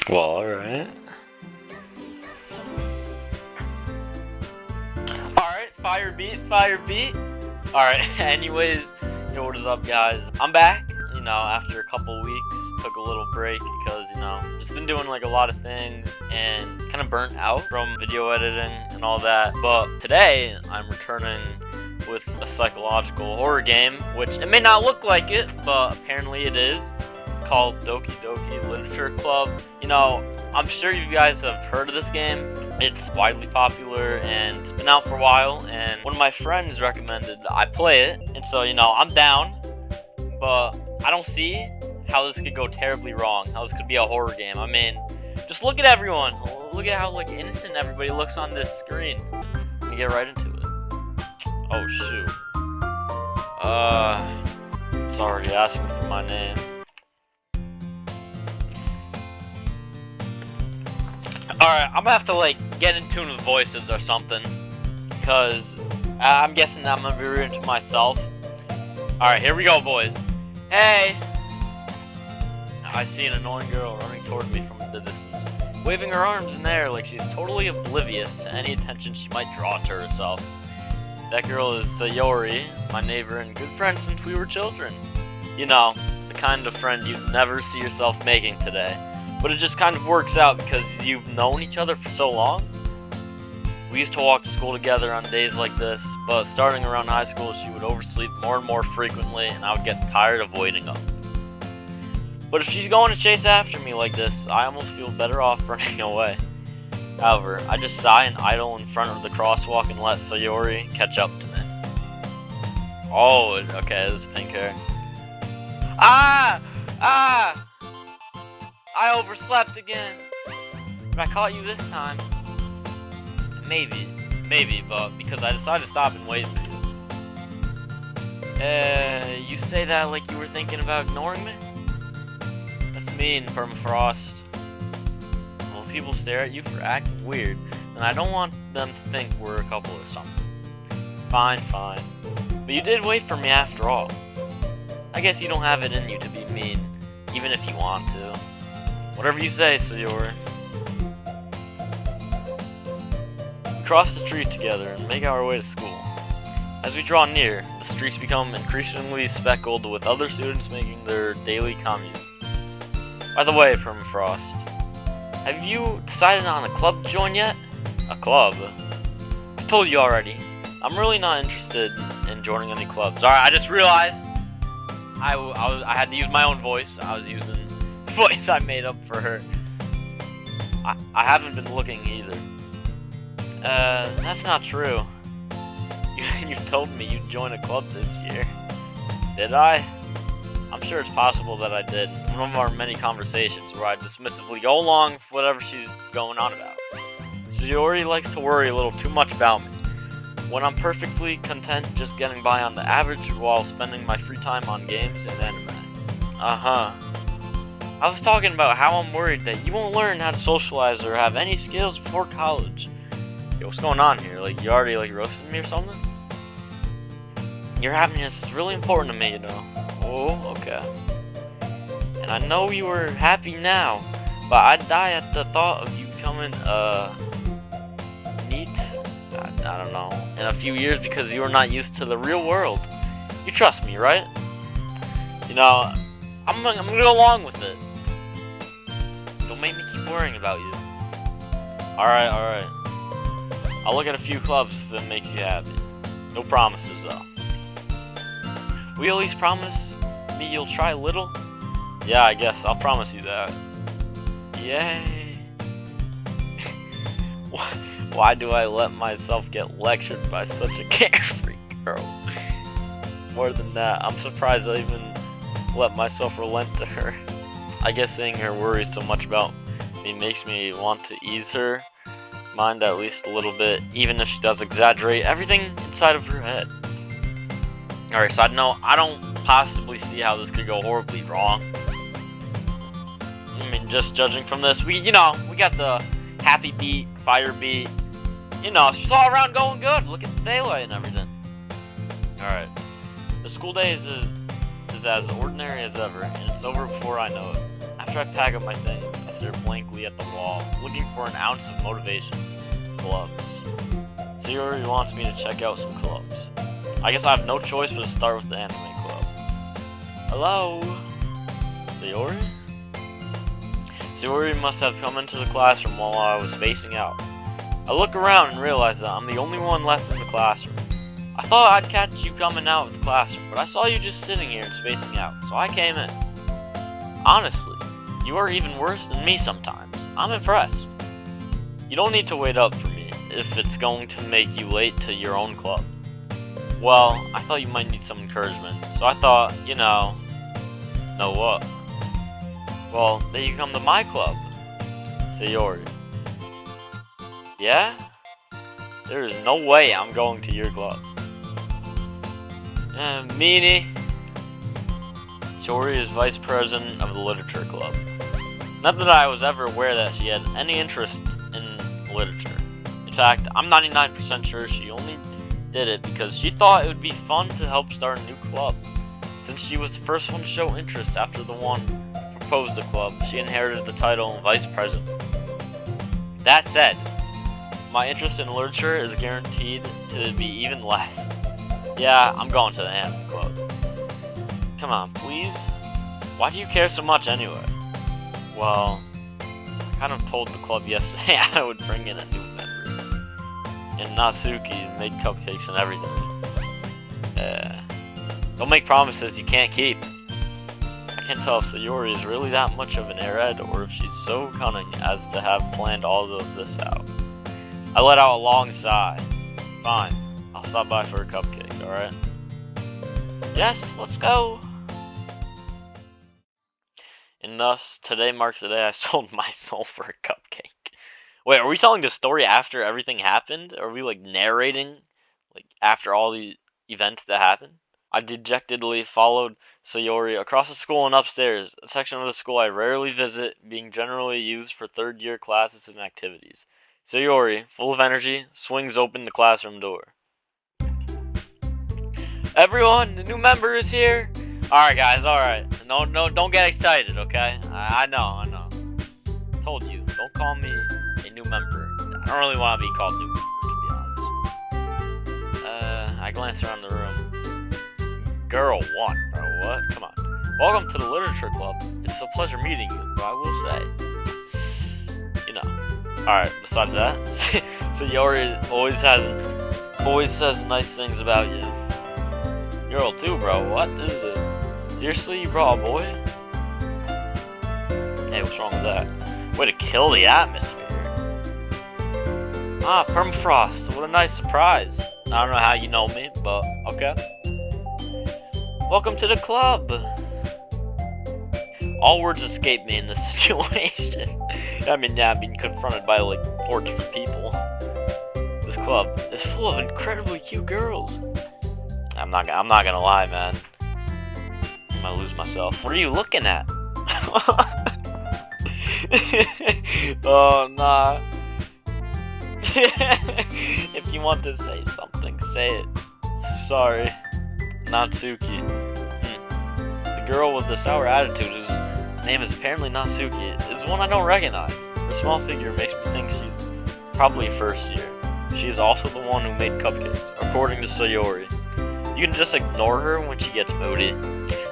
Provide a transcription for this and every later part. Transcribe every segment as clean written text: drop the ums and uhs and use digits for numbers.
Well, alright. Alright, fire beat. Alright, anyways, yo, what is up, guys? I'm back, after a couple weeks. Took a little break because, just been doing like a lot of things and kind of burnt out from video editing and all that. But today, I'm returning with a psychological horror game, which it may not look like it, but apparently it is. It's called Doki Doki Literature Club. I'm sure you guys have heard of this game. It's widely popular and it's been out for a while, and one of my friends recommended I play it, and so I'm down, but I don't see how this could go terribly wrong, how this could be a horror game. I mean, just look at everyone. Look at how innocent everybody looks on this screen. Let me get right into it. Oh shoot. It's already asking for my name. Alright, I'm gonna have to get in tune with voices or something, because I'm guessing I'm gonna be reading to myself. Alright, here we go, boys. Hey! I see an annoying girl running toward me from the distance, waving her arms in the air like she's totally oblivious to any attention she might draw to herself. That girl is Sayori, my neighbor and good friend since we were children. The kind of friend you'd never see yourself making today. But it just kind of works out because you've known each other for so long. We used to walk to school together on days like this, but starting around high school she would oversleep more and more frequently and I would get tired of waiting up. But if she's going to chase after me like this, I almost feel better off running away. However, I just sigh and idle in front of the crosswalk and let Sayori catch up to me. Oh, okay, this is pink hair. Ah! I overslept again. But I caught you this time. Maybe, but because I decided to stop and wait for you. You say that like you were thinking about ignoring me? That's mean, Permafrost. When people stare at you for acting weird, then I don't want them to think we're a couple or something. Fine. But you did wait for me after all. I guess you don't have it in you to be mean, even if you want to. Whatever you say, Sayori. We cross the street together and make our way to school. As we draw near, the streets become increasingly speckled with other students making their daily commute. By the way, Permafrost, have you decided on a club to join yet? A club? I told you already. I'm really not interested in joining any clubs. Alright, I just realized I had to use my own voice. I was using the voice I made up for her. I haven't been looking either. That's not true. You told me you'd join a club this year. Did I? I'm sure it's possible that I did. One of our many conversations where I dismissively go along with whatever she's going on about. Sayori likes to worry a little too much about me, when I'm perfectly content just getting by on the average while spending my free time on games and anime. I was talking about how I'm worried that you won't learn how to socialize or have any skills before college. Yo, what's going on here? You already roasted me or something? Your happiness is really important to me, Oh, okay. And I know you were happy now, but I'd die at the thought of you becoming, neat? I don't know, in a few years because you are not used to the real world. You trust me, right? I'm gonna go along with it. Don't make me keep worrying about you. Alright. I'll look at a few clubs if it makes you happy. No promises, though. Will you at least promise me you'll try a little? Yeah, I guess. I'll promise you that. Yay. Why do I let myself get lectured by such a carefree girl? More than that, I'm surprised I even let myself relent to her. I guess seeing her worry so much about me makes me want to ease her mind at least a little bit, even if she does exaggerate everything inside of her head. Alright, side note, I don't possibly see how this could go horribly wrong. I mean, just judging from this, we got the happy beat, fire beat. It's just all around going good. Look at the daylight and everything. Alright. The school day is as ordinary as ever, and it's over before I know it. After I pack up my things, I stare blankly at the wall, looking for an ounce of motivation. Clubs. Sayori wants me to check out some clubs. I guess I have no choice but to start with the anime club. Hello? Sayori? Sayori must have come into the classroom while I was spacing out. I look around and realize that I'm the only one left in the classroom. I thought I'd catch you coming out of the classroom, but I saw you just sitting here and spacing out, so I came in. Honestly, you are even worse than me sometimes. I'm impressed. You don't need to wait up for me if it's going to make you late to your own club. Well, I thought you might need some encouragement, so I thought, know what? Well, then you come to my club. Sayori. Yeah? There is no way I'm going to your club. Meanie. Sayori is vice president of the literature club. Not that I was ever aware that she had any interest in literature. In fact, I'm 99% sure she only did it because she thought it would be fun to help start a new club. Since she was the first one to show interest after the one who proposed the club, she inherited the title of vice president. That said, my interest in literature is guaranteed to be even less. Yeah, I'm going to the anime club. Come on, please? Why do you care so much anyway? Well, I kind of told the club yesterday I would bring in a new member. And Natsuki made cupcakes and everything. Don't make promises you can't keep. I can't tell if Sayori is really that much of an airhead or if she's so cunning as to have planned all of this out. I let out a long sigh. Fine, I'll stop by for a cupcake, alright? Yes, let's go! And thus, today marks the day I sold my soul for a cupcake. Wait, are we telling the story after everything happened? Are we, narrating, after all the events that happened? I dejectedly followed Sayori across the school and upstairs, a section of the school I rarely visit, being generally used for third-year classes and activities. Sayori, full of energy, swings open the classroom door. Everyone, the new member is here! Alright guys, alright. No, don't get excited, okay? I know. Told you, don't call me a new member. I don't really want to be called new member, to be honest. I glance around the room. Girl, what, bro? What? Come on. Welcome to the Literature Club. It's a pleasure meeting you, but I will say. Alright, besides that, Sayori always says nice things about you. Girl too, bro. What is it? Seriously, you brought a boy? Hey, what's wrong with that? Way to kill the atmosphere. Ah, permafrost. What a nice surprise. I don't know how you know me, but okay. Welcome to the club. All words escape me in this situation. I mean, yeah, I'm being confronted by 4 different people. This club is full of incredibly cute girls. I'm not gonna lie, man. I'm gonna lose myself. What are you looking at? Oh, nah. If you want to say something, say it. Sorry. Natsuki. The girl with the sour attitude, whose name is apparently Natsuki, is one I don't recognize. Her small figure makes me think she's probably first year. She is also the one who made cupcakes, according to Sayori. You can just ignore her when she gets moody.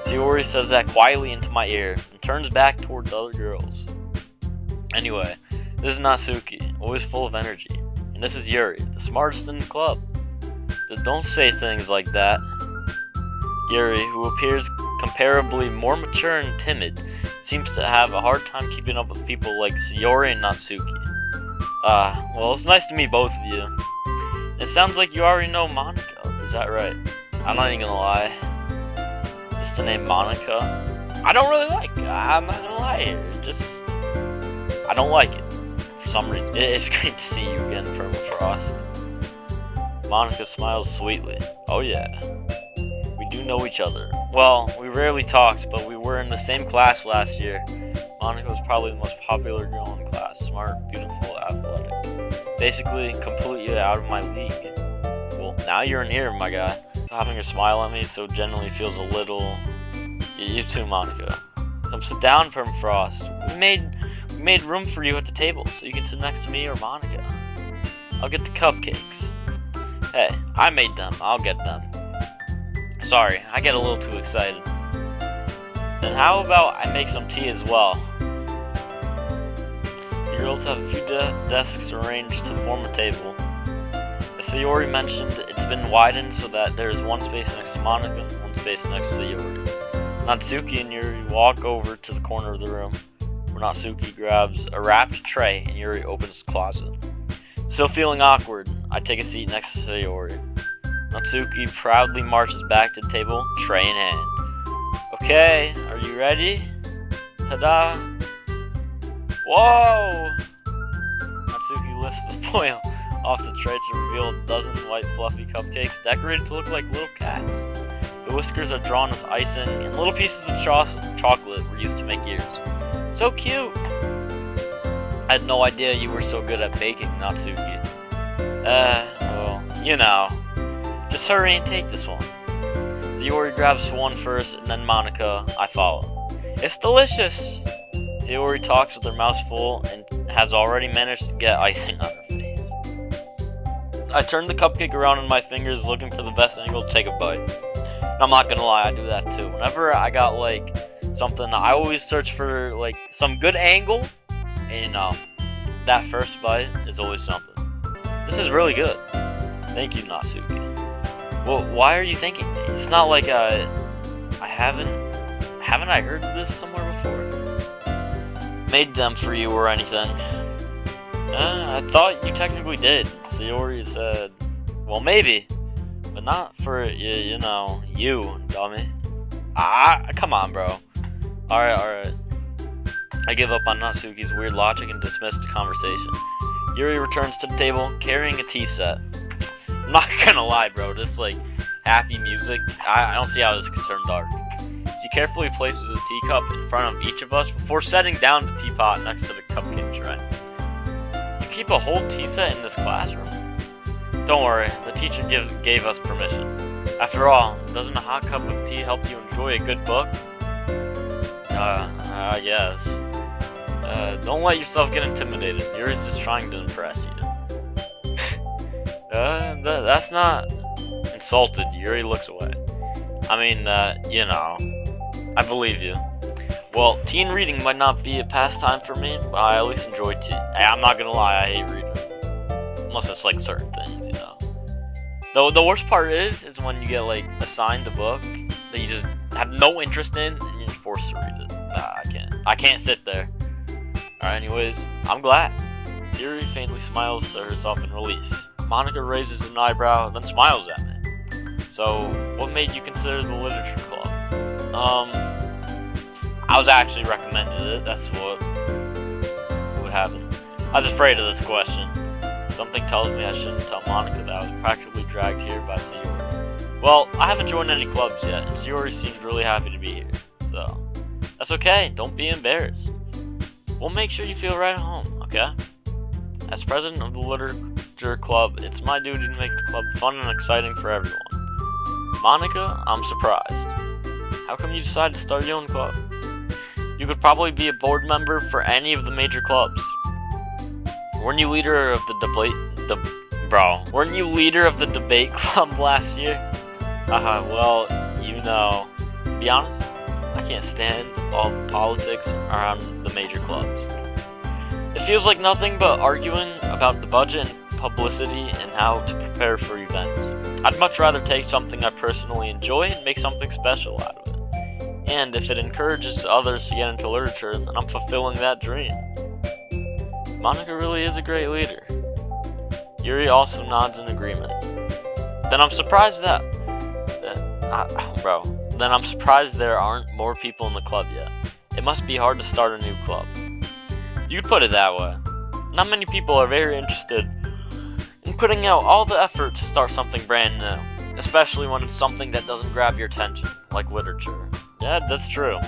Sayori says that quietly into my ear and turns back toward the other girls. Anyway, this is Natsuki, always full of energy. And this is Yuri, the smartest in the club. Just don't say things like that. Yuri, who appears comparably more mature and timid, seems to have a hard time keeping up with people like Sayori and Natsuki. Well, it's nice to meet both of you. It sounds like you already know Monica, is that right? I'm not even gonna lie. Is the name Monica? I don't really like it. I'm not gonna lie here. I don't like it. For some reason. It's great to see you again, Permafrost. Monica smiles sweetly. Oh yeah. We do know each other. Well, we rarely talked, but we were in the same class last year. Monica was probably the most popular girl in class. Smart, beautiful, athletic. Basically, completely out of my league. Well, now you're in here, my guy. Having her smile at me so genuinely feels a little... You too, Monica. Come sit down, Permafrost. We made room for you at the table, so you can sit next to me or Monica. I'll get the cupcakes. Hey, I made them. I'll get them. Sorry, I get a little too excited. Then how about I make some tea as well? The girls have a few desks arranged to form a table. As Sayori mentioned, it's been widened so that there is one space next to Monica and one space next to Sayori. Natsuki and Yuri walk over to the corner of the room, where Natsuki grabs a wrapped tray and Yuri opens the closet. Still feeling awkward, I take a seat next to Sayori. Natsuki proudly marches back to the table, tray in hand. Okay, are you ready? Ta-da! Whoa! Natsuki lifts the foil off the tray to reveal a dozen white fluffy cupcakes decorated to look like little cats. The whiskers are drawn with icing, and little pieces of chocolate were used to make ears. So cute! I had no idea you were so good at baking, Natsuki. Well, you know. Just hurry and take this one. Sayori grabs one first, and then Monica, I follow. It's delicious! Sayori talks with her mouth full and has already managed to get icing on her face. I turn the cupcake around in my fingers looking for the best angle to take a bite. And I'm not gonna lie, I do that too. Whenever I got like something, I always search for like some good angle, and that first bite is always something. This is really good. Thank you, Natsuki. Well, why are you thanking me? It's not like haven't I heard this somewhere before? Made them for you or anything? I thought you technically did. Sayori said, well, maybe, but not for you know, you dummy. Come on, bro. All right. I give up on Natsuki's weird logic and dismiss the conversation. Yuri returns to the table carrying a tea set. I'm not gonna lie, bro, this like happy music, I don't see how this could turn dark. She carefully places a teacup in front of each of us before setting down the teapot next to the cupcake tray. You keep a whole tea set in this classroom? Don't worry, the teacher gave us permission. After all, doesn't a hot cup of tea help you enjoy a good book? I guess. Don't let yourself get intimidated. Yuri's just trying to impress you. That's not insulted. Yuri looks away. I mean, you know, I believe you. Well, teen reading might not be a pastime for me, but I at least enjoy tea. I'm not gonna lie, I hate reading. Unless it's like certain things, you know. Though the worst part is when you get like assigned a book that you just have no interest in and you're forced to read it. I can't sit there. Alright, anyways, I'm glad. Yuri faintly smiles to herself in relief. Monica raises an eyebrow and then smiles at me. So, what made you consider the literature club? I was actually recommended it. That's what happened. I was afraid of this question. Something tells me I shouldn't tell Monica that I was practically dragged here by Sayori. Well, I haven't joined any clubs yet, and Sayori seems really happy to be here. So, that's okay. Don't be embarrassed. We'll make sure you feel right at home, okay? As president of the literature club, it's my duty to make the club fun and exciting for everyone. Monica, I'm surprised. How come you decided to start your own club? You could probably be a board member for any of the major clubs. Weren't you leader of the debate club last year? Well, you know, to be honest, I can't stand all the politics around the major clubs. It feels like nothing but arguing about the budget and publicity and how to prepare for events. I'd much rather take something I personally enjoy and make something special out of it. And if it encourages others to get into literature, then I'm fulfilling that dream. Monica really is a great leader. Yuri also nods in agreement. Then I'm surprised Then I'm surprised there aren't more people in the club yet. It must be hard to start a new club. You could put it that way. Not many people are very interested in putting out all the effort to start something brand new, especially when it's something that doesn't grab your attention, like literature. Yeah, that's true.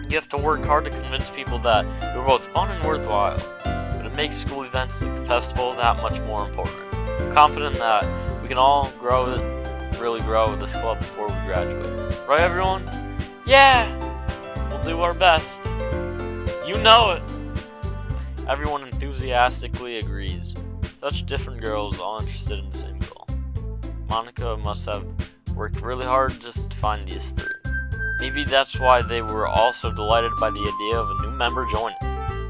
You have to work hard to convince people that you're both fun and worthwhile, but it makes school events like the festival that much more important. I'm confident that we can all really grow with this club before we graduate. Right, everyone? Yeah! We'll do our best. You know it! Everyone enthusiastically agrees. Such different girls, all interested in the same goal. Monica must have worked really hard just to find these three. Maybe that's why they were all so delighted by the idea of a new member joining.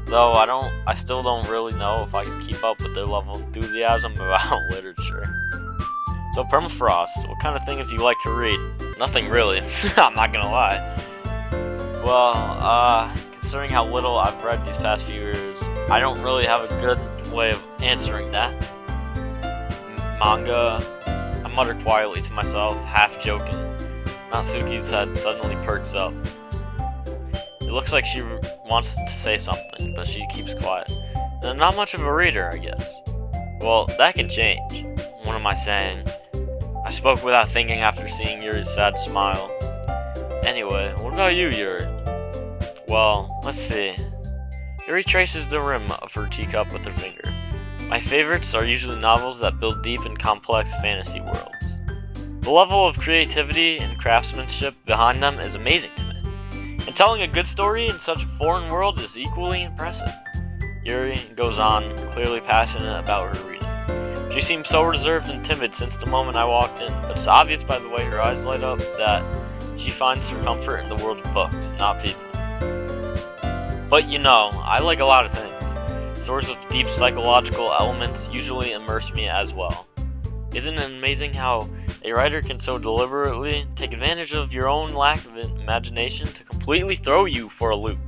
Though I still don't really know if I can keep up with their level of enthusiasm about literature. So Permafrost, what kind of things do you like to read? Nothing really, I'm not gonna lie. Well, considering how little I've read these past few years, I don't really have a good way of answering that. Manga, I muttered quietly to myself, half joking. Natsuki's head suddenly perks up. It looks like she wants to say something, but she keeps quiet. Not much of a reader, I guess. Well, that can change. What am I saying? I spoke without thinking after seeing Yuri's sad smile. Anyway, what about you, Yuri? Well, let's see. Yuri traces the rim of her teacup with her finger. My favorites are usually novels that build deep and complex fantasy worlds. The level of creativity and craftsmanship behind them is amazing to me. And telling a good story in such a foreign world is equally impressive. Yuri goes on, clearly passionate about her reading. She seems so reserved and timid since the moment I walked in, but it's obvious by the way her eyes light up that she finds her comfort in the world of books, not people. But you know, I like a lot of things. Stories with deep psychological elements usually immerse me as well. Isn't it amazing how a writer can so deliberately take advantage of your own lack of imagination to completely throw you for a loop?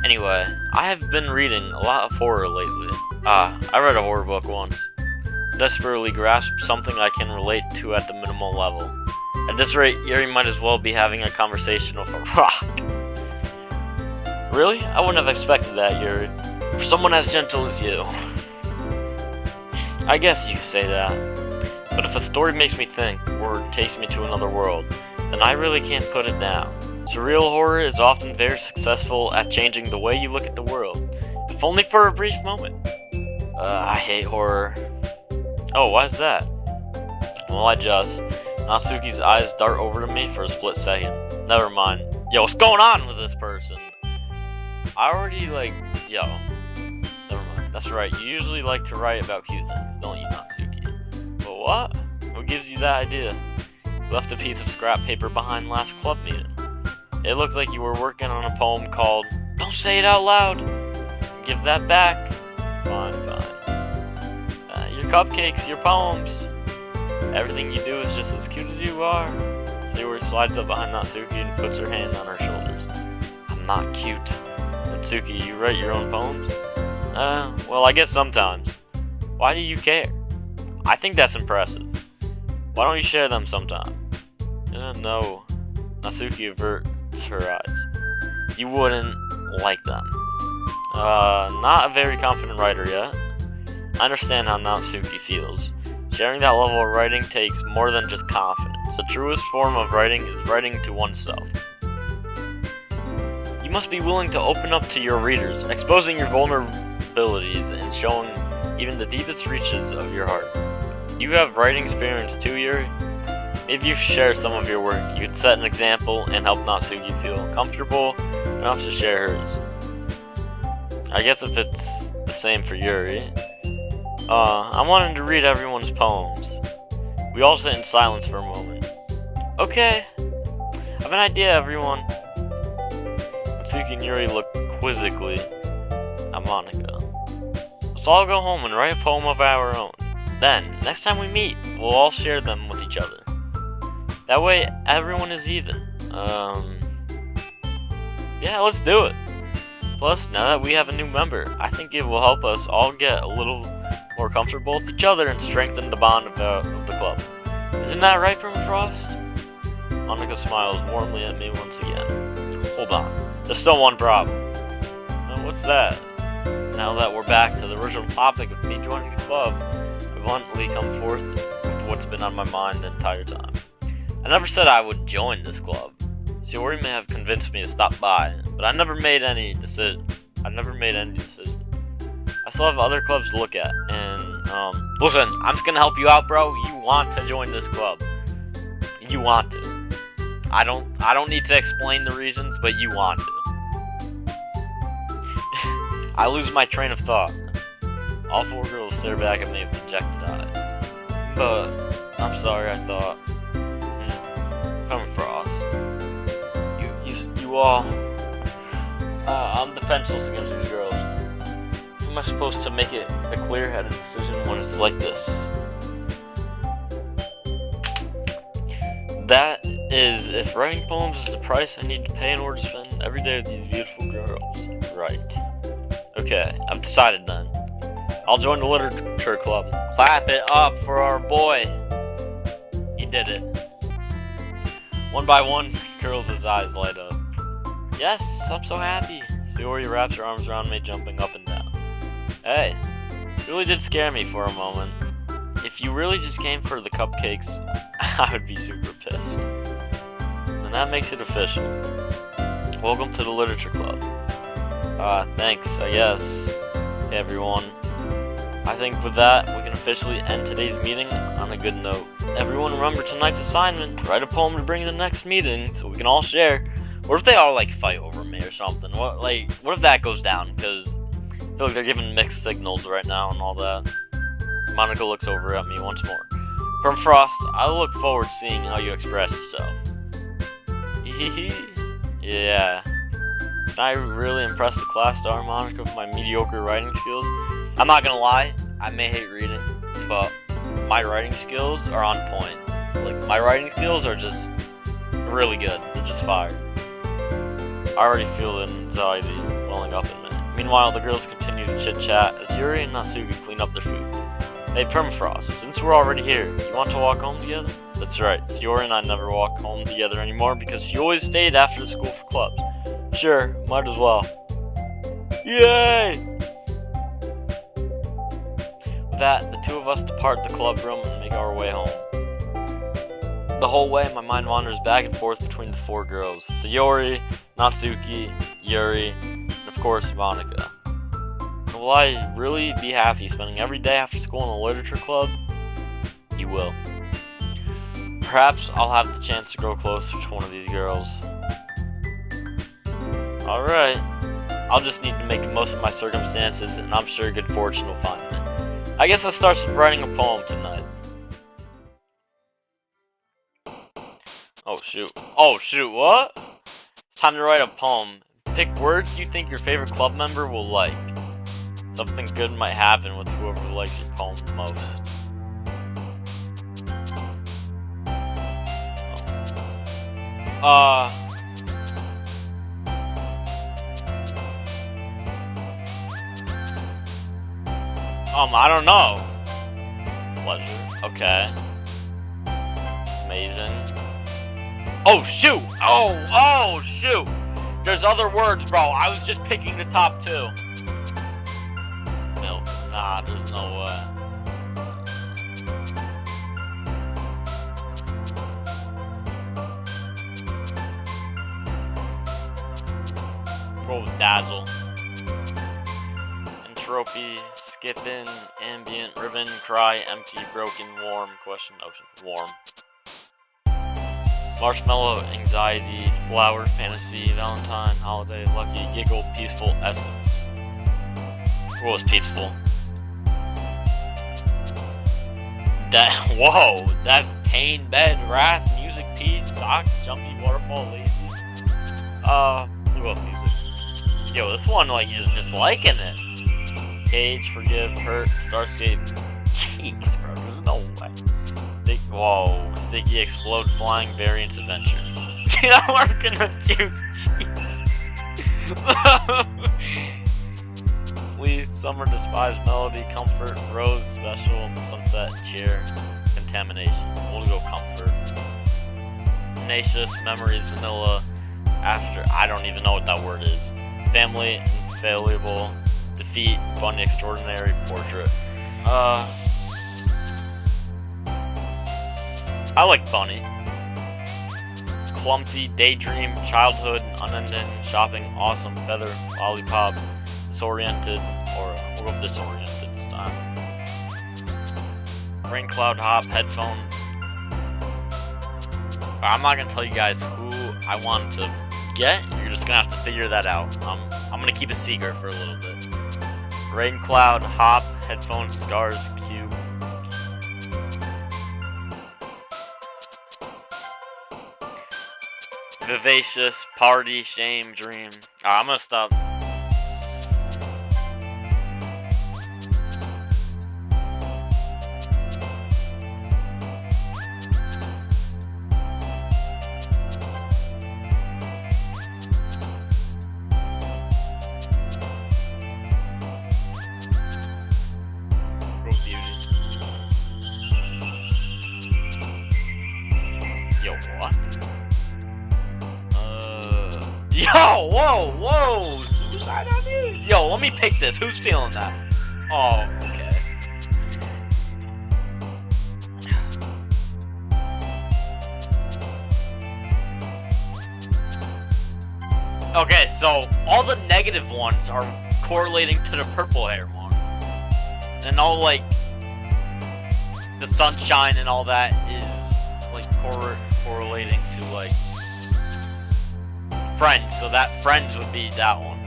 Anyway, I have been reading a lot of horror lately. I read a horror book once. Desperately grasped something I can relate to at the minimal level. At this rate, Yuri might as well be having a conversation with a rock. Really? I wouldn't have expected that, Yuri. For someone as gentle as you. I guess you could say that. But if a story makes me think, or takes me to another world, then I really can't put it down. Surreal horror is often very successful at changing the way you look at the world, if only for a brief moment. I hate horror. Oh, why is that? Well, Natsuki's eyes dart over to me for a split second. Never mind. Yo, what's going on with this person? I already, yo. Never mind. That's right, you usually like to write about cute things, don't you, Natsuki? But what? Who gives you that idea? You left a piece of scrap paper behind last club meeting. It looks like you were working on a poem called Don't Say It Out Loud! Give that back. Fine. Your cupcakes, your poems. Everything you do is just as cute as you are. Yuri slides up behind Natsuki and puts her hand on her shoulders. I'm not cute. Natsuki, you write your own poems? Well, I guess sometimes. Why do you care? I think that's impressive. Why don't you share them sometime? No. Natsuki averts her eyes. You wouldn't like them. Not a very confident writer yet. I understand how Natsuki feels. Sharing that level of writing takes more than just confidence. The truest form of writing is writing to oneself. You must be willing to open up to your readers, exposing your vulnerabilities and showing even the deepest reaches of your heart. You have writing experience too, Yuri? Maybe you share some of your work. You could set an example and help Natsuki feel comfortable enough to share hers. I guess if it's the same for Yuri. I wanted to read everyone's poems. We all sit in silence for a moment. Okay. I have an idea, everyone. Natsuki and Yuri look quizzically at Monica. Let's all go home and write a poem of our own. Then, next time we meet, we'll all share them with each other. That way, everyone is even. Yeah, let's do it. Plus, now that we have a new member, I think it will help us all get a little more comfortable with each other and strengthen the bond of the club. Isn't that right, Permafrost? Monica smiles warmly at me once again. Hold on, there's still one problem. What's that? Now that we're back to the original topic of me joining the club, I bluntly come forth with what's been on my mind the entire time. I never said I would join this club. Shiori may have convinced me to stop by, but I never made any decision. I still have other clubs to look at, and listen, I'm just gonna help you out, bro. You want to join this club. You want to. I don't need to explain the reasons, but you want to. I lose my train of thought. All 4 girls stare back at me with dejected eyes. But I'm sorry, I thought. Permafrost. You all. I'm defenseless against these girls. How am I supposed to make it a clear-headed decision when it's like this? That is, if writing poems is the price I need to pay in order to spend every day with these beautiful girls. Right. Okay, I've decided then. I'll join the literature club. Clap it up for our boy. He did it. One by one, girls' eyes light up. Yes, I'm so happy. Sayori wraps her arms around me, jumping up and down. Hey, it really did scare me for a moment. If you really just came for the cupcakes, I would be super pissed. And that makes it official. Welcome to the literature club. Thanks, I guess. Hey everyone. I think with that, we can officially end today's meeting on a good note. Everyone remember tonight's assignment. Write a poem to bring to the next meeting so we can all share. What if they all like fight over me or something? What if that goes down? Because I feel like they're giving mixed signals right now and all that. Monica looks over at me once more. From Frost, I look forward to seeing how you express yourself. Yeah. Can I really impress the class star, Monica, with my mediocre writing skills? I'm not gonna lie, I may hate reading, but my writing skills are on point. Like, my writing skills are just really good. They're just fire. I already feel the anxiety welling up in me. Meanwhile, the girls continue to chit-chat as Yuri and Natsuki clean up their food. Hey, Permafrost, since we're already here, you want to walk home together? That's right, Sayori and I never walk home together anymore because she always stayed after school for clubs. Sure, might as well. Yay! With that, the two of us depart the club room and make our way home. The whole way, my mind wanders back and forth between the 4 girls. Sayori, Natsuki, Yuri, and of course, Monica. And will I really be happy spending every day after school in the literature club? You will. Perhaps I'll have the chance to grow closer to one of these girls. Alright. I'll just need to make the most of my circumstances, and I'm sure good fortune will find me. I guess that starts with writing a poem tonight. Oh shoot. Oh shoot, what? It's time to write a poem. Pick words you think your favorite club member will like. Something good might happen with whoever likes your poem the most. I don't know. Pleasure. Okay. Amazing. Oh shoot! Oh shoot! There's other words, bro. I was just picking the top 2. Milk. Nah, there's no way. Go with dazzle. Entropy. Skipping, ambient, ribbon, cry, empty, broken, warm, question, ocean, warm. Marshmallow, anxiety, flower, fantasy, valentine, holiday, lucky, giggle, peaceful, essence. What was peaceful? Whoa, that pain, bed, wrath, music, peace, socks, jumpy, waterfall, lazy. What about music? Yo, this one, is just liking it. Cage, forgive, hurt, starscape, cheeks, bro. There's no way. Whoa, sticky, explode, flying, variance, adventure. I'm working with juice, cheeks. Leaf, summer, despise, melody, comfort, rose, special, sunset, cheer, contamination. We'll go comfort. Tenacious, memories, vanilla, after. I don't even know what that word is. Family, infallible. Defeat, funny, extraordinary, portrait. I like funny. Clumsy, daydream, childhood, unending, shopping, awesome, feather, lollipop, disoriented, or we'll go disoriented this time. Rain cloud hop, headphones. I'm not gonna tell you guys who I want to get. You're just gonna have to figure that out. I'm gonna keep a secret for a little bit. Rain cloud, hop, headphones, scars, cube. Vivacious, party, shame, dream. Alright, I'm gonna stop. Yo, what? Yo, whoa! Suicide on you? Yo, let me pick this. Who's feeling that? Oh, okay. Okay, so all the negative ones are correlating to the purple hair one. And all, like, the sunshine and all that is, like, correlating to, like, friends. So that friends would be that one.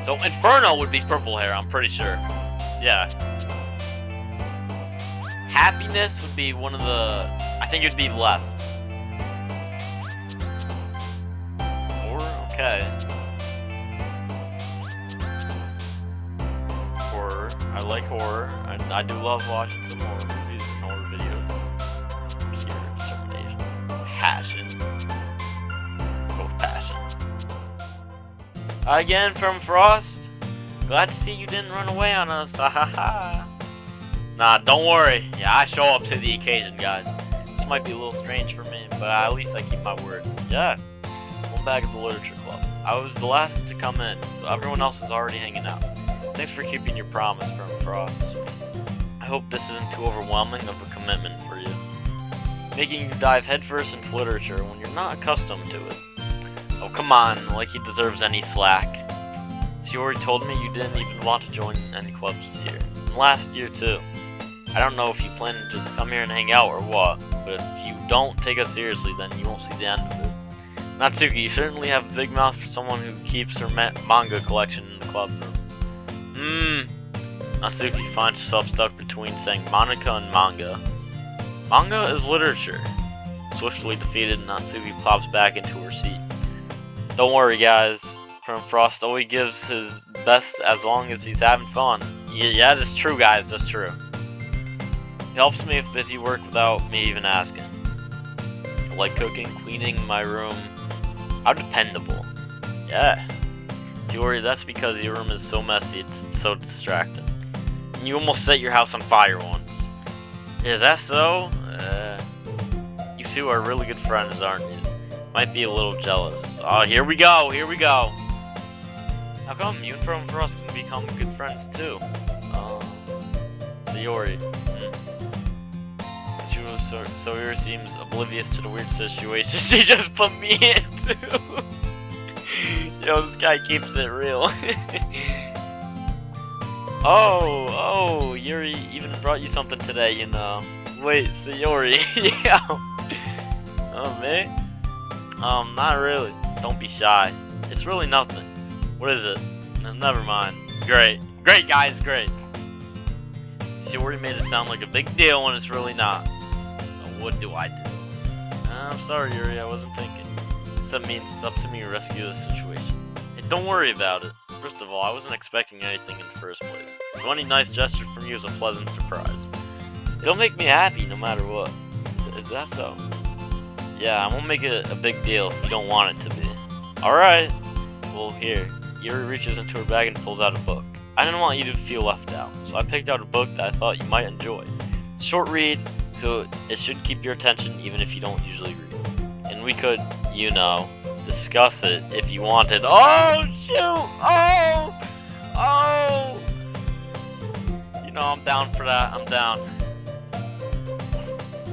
So Inferno would be purple hair, I'm pretty sure. Yeah. Happiness would be one of the... I think it would be left. Okay. Horror. I like horror. I do love watching some horror movies and horror videos. Pure determination. Passion. Both passion. Again from Frost. Glad to see you didn't run away on us. Ha. Nah, don't worry. Yeah, I show up to the occasion, guys. This might be a little strange for me, but at least I keep my word. Yeah. I'm back at the Literature Club. I was the last to come in, so everyone else is already hanging out. Thanks for keeping your promise, from Frost. I hope this isn't too overwhelming of a commitment for you. Making you dive headfirst into literature when you're not accustomed to it. Oh, come on, like he deserves any slack. Shiori told me you didn't even want to join any clubs this year. And last year, too. I don't know if you plan to just come here and hang out or what, but if you don't take us seriously, then you won't see the end of it. Natsuki, you certainly have a big mouth for someone who keeps her manga collection in the club room. Natsuki finds herself stuck between saying Monica and manga. Manga is literature. Swiftly defeated, Natsuki plops back into her seat. Don't worry, guys. From Frost always gives his best as long as he's having fun. Yeah, that's true, guys. That's true. He helps me with busy work without me even asking. Like cooking, cleaning my room. How dependable. Yeah. Shiori, that's because your room is so messy, it's so distracting. And you almost set your house on fire once. Is that so? You two are really good friends, aren't you? Might be a little jealous. Oh, here we go. How come you and Frost can become good friends too? Shiori. Shiori seems oblivious to the weird situation she just put me into. Yo, this guy keeps it real. Oh, Yuri even brought you something today, you know. Wait, Shiori. Yeah. Oh, me? Not really. Don't be shy. It's really nothing. What is it? Never mind. Great, guys, great. Shiori made it sound like a big deal when it's really not. So what do I do? I'm sorry, Yuri, I wasn't thinking. That means it's up to me to rescue this situation. Hey, don't worry about it. First of all, I wasn't expecting anything in the first place. So any nice gesture from you is a pleasant surprise. It'll make me happy no matter what. Is that so? Yeah, I won't make it a big deal if you don't want it to be. Alright. Well, here. Yuri reaches into her bag and pulls out a book. I didn't want you to feel left out, so I picked out a book that I thought you might enjoy. It's a short read, so it should keep your attention even if you don't usually read. And we could, you know, discuss it if you wanted. Oh, shoot! Oh! You know, I'm down for that. I'm down.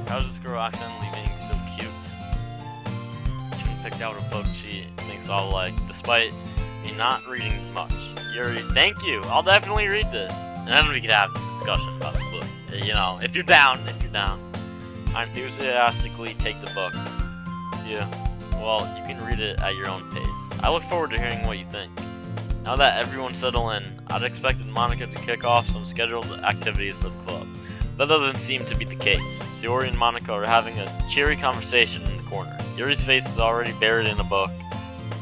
How's this girl accidentally being so cute? She picked out a book she thinks I'll like, despite me not reading much. Yuri, thank you. I'll definitely read this. And then we could have a discussion about the book. You know, if you're down. I enthusiastically take the book. Yeah. Well, you can read it at your own pace. I look forward to hearing what you think. Now that everyone's settled in, I'd expected Monica to kick off some scheduled activities for the club. That doesn't seem to be the case. Sayori and Monica are having a cheery conversation in the corner. Yuri's face is already buried in a book.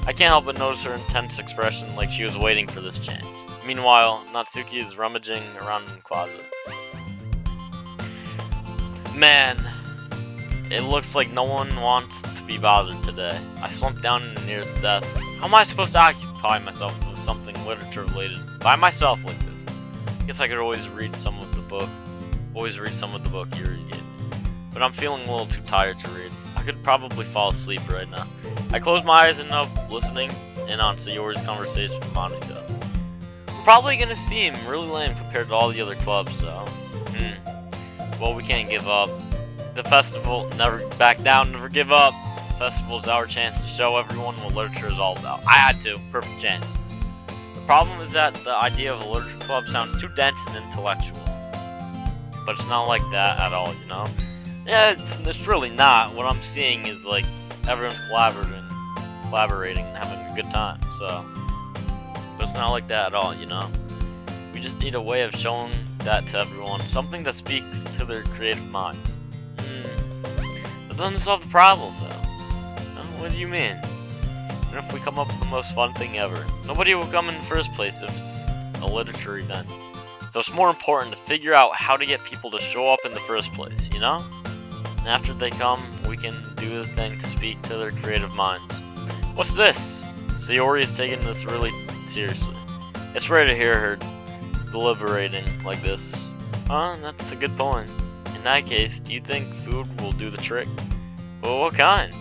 I can't help but notice her intense expression, like she was waiting for this chance. Meanwhile, Natsuki is rummaging around in the closet. Man, it looks like no one wants to be bothered today. I slumped down in the nearest desk. How am I supposed to occupy myself with something literature related by myself like this? I guess I could always read some of the book Yuri gave me. But I'm feeling a little too tired to read. I could probably fall asleep right now. I closed my eyes and up, listening in on Sayori's conversation with Monica. We're probably gonna seem really lame compared to all the other clubs, though. Well, we can't give up. The festival, never back down, never give up. The festival's our chance to show everyone what literature is all about. I had to, perfect chance. The problem is that the idea of a literature club sounds too dense and intellectual. But it's not like that at all, you know? Yeah, it's really not. What I'm seeing is like everyone's collaborating and having a good time, so. But it's not like that at all, you know? We just need a way of showing that to everyone, something that speaks to their creative minds. That doesn't solve the problem, though. What do you mean? What if we come up with the most fun thing ever? Nobody will come in the first place if it's a literature event. So it's more important to figure out how to get people to show up in the first place, you know? And after they come, we can do the thing to speak to their creative minds. What's this? Sayori is taking this really seriously. It's rare to hear her deliberating like this. That's a good point. In that case, do you think food will do the trick? Well, what kind?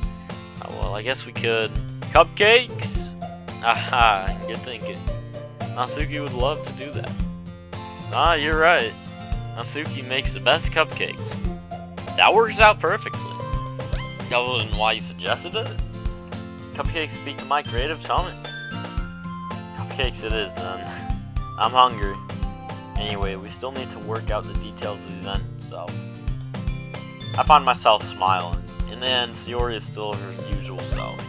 Well, I guess we could. Cupcakes? Aha, good thinking. Natsuki would love to do that. You're right. Natsuki makes the best cupcakes. That works out perfectly. That wasn't why you suggested it? Cupcakes speak to my creative tummy. Cupcakes it is, then. I'm hungry. Anyway, we still need to work out the details of the event itself. I find myself smiling. In the end, Sayori is still her usual self.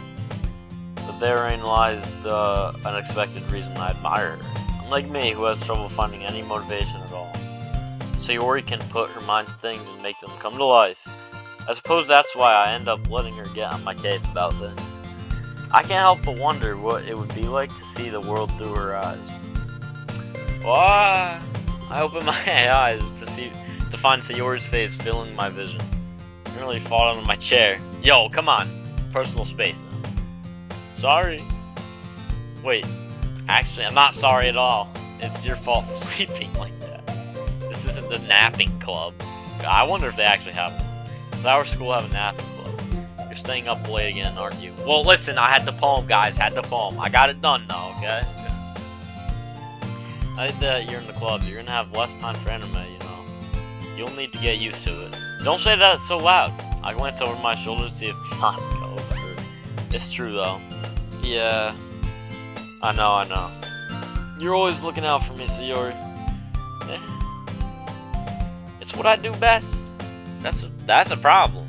But therein lies the unexpected reason I admire her. Unlike me, who has trouble finding any motivation at all. Sayori can put her mind to things and make them come to life. I suppose that's why I end up letting her get on my case about things. I can't help but wonder what it would be like to see the world through her eyes. Well, I open my eyes to find Sayori's face filling my vision. I nearly fall out of my chair. Yo, come on. Personal space now. Sorry. Wait. Actually, I'm not sorry at all. It's your fault for sleeping like that. This isn't the napping club. I wonder if they actually have one. Does our school have a napping club? You're staying up late again, aren't you? Well, listen, I had the poem, guys. Had the poem. I got it done now, okay? I think that you're in the club. You're gonna have less time for anime, you know. You'll need to get used to it. Don't say that so loud. I glance over my shoulder to see if Monica overheard. It's true, though. Yeah. I know. You're always looking out for me, Sayori. It's what I do best. That's a problem.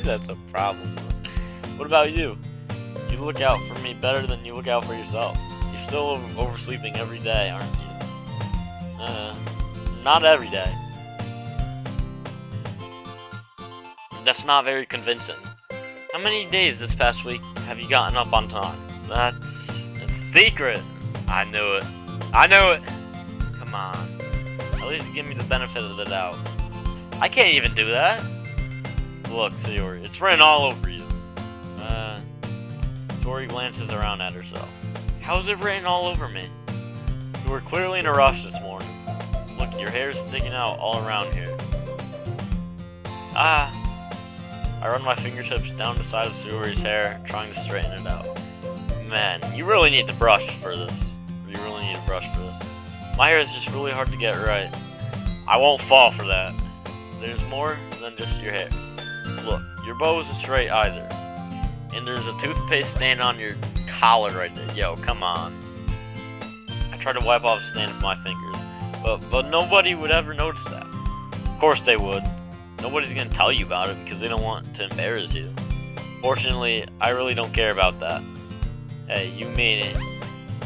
That's a problem. What about you? You look out for me better than you look out for yourself. You're still oversleeping every day, aren't you? Not every day. That's not very convincing. How many days this past week have you gotten up on time? It's a secret. I knew it. Come on. At least give me the benefit of the doubt. I can't even do that. Look, Sayori, it's written all over you. Sayori glances around at herself. How is it written all over me? You were clearly in a rush this morning. Look, your hair is sticking out all around here. I run my fingertips down the side of Sayori's hair, trying to straighten it out. Man, you really need to brush for this. My hair is just really hard to get right. I won't fall for that. There's more than just your hair. Look, your bow isn't straight either. And there's a toothpaste stain on your collar right there. Yo, come on. I try to wipe off the stain with my fingers, but nobody would ever notice that. Of course they would. Nobody's gonna tell you about it because they don't want to embarrass you. Fortunately, I really don't care about that. Hey, you mean it.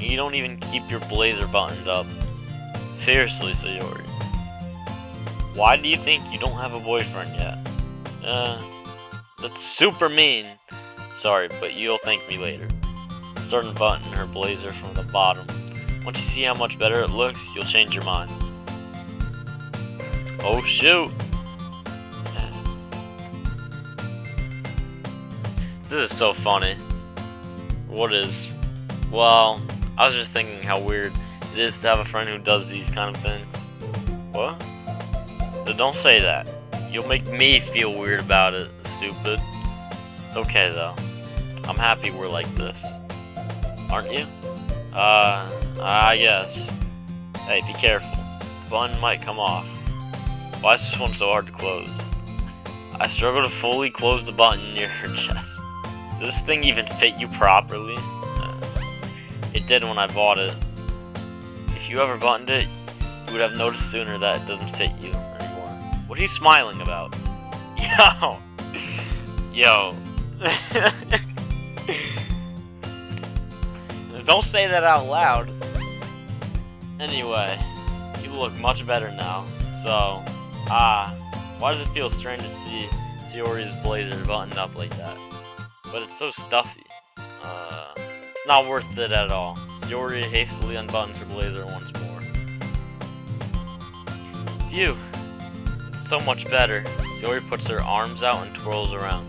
You don't even keep your blazer buttoned up. Seriously, Sayori. Why do you think you don't have a boyfriend yet? That's super mean. Sorry, but you'll thank me later. Starting to button her blazer from the bottom. Once you see how much better it looks, you'll change your mind. Oh shoot! This is so funny. What is? Well, I was just thinking how weird it is to have a friend who does these kind of things. What? So don't say that. You'll make me feel weird about it, stupid. It's okay though. I'm happy we're like this. Aren't you? I guess. Hey, be careful. The button might come off. Why is this one so hard to close? I struggle to fully close the button near her chest. Does this thing even fit you properly? It did when I bought it. If you ever buttoned it, you would have noticed sooner that it doesn't fit you anymore. What are you smiling about? Yo! Yo. Don't say that out loud. Anyway, you look much better now. So, why does it feel strange to see Sayori's blazer buttoned up like that? But it's so stuffy. It's not worth it at all. Sayori hastily unbuttons her blazer once more. Phew. It's so much better. Sayori puts her arms out and twirls around.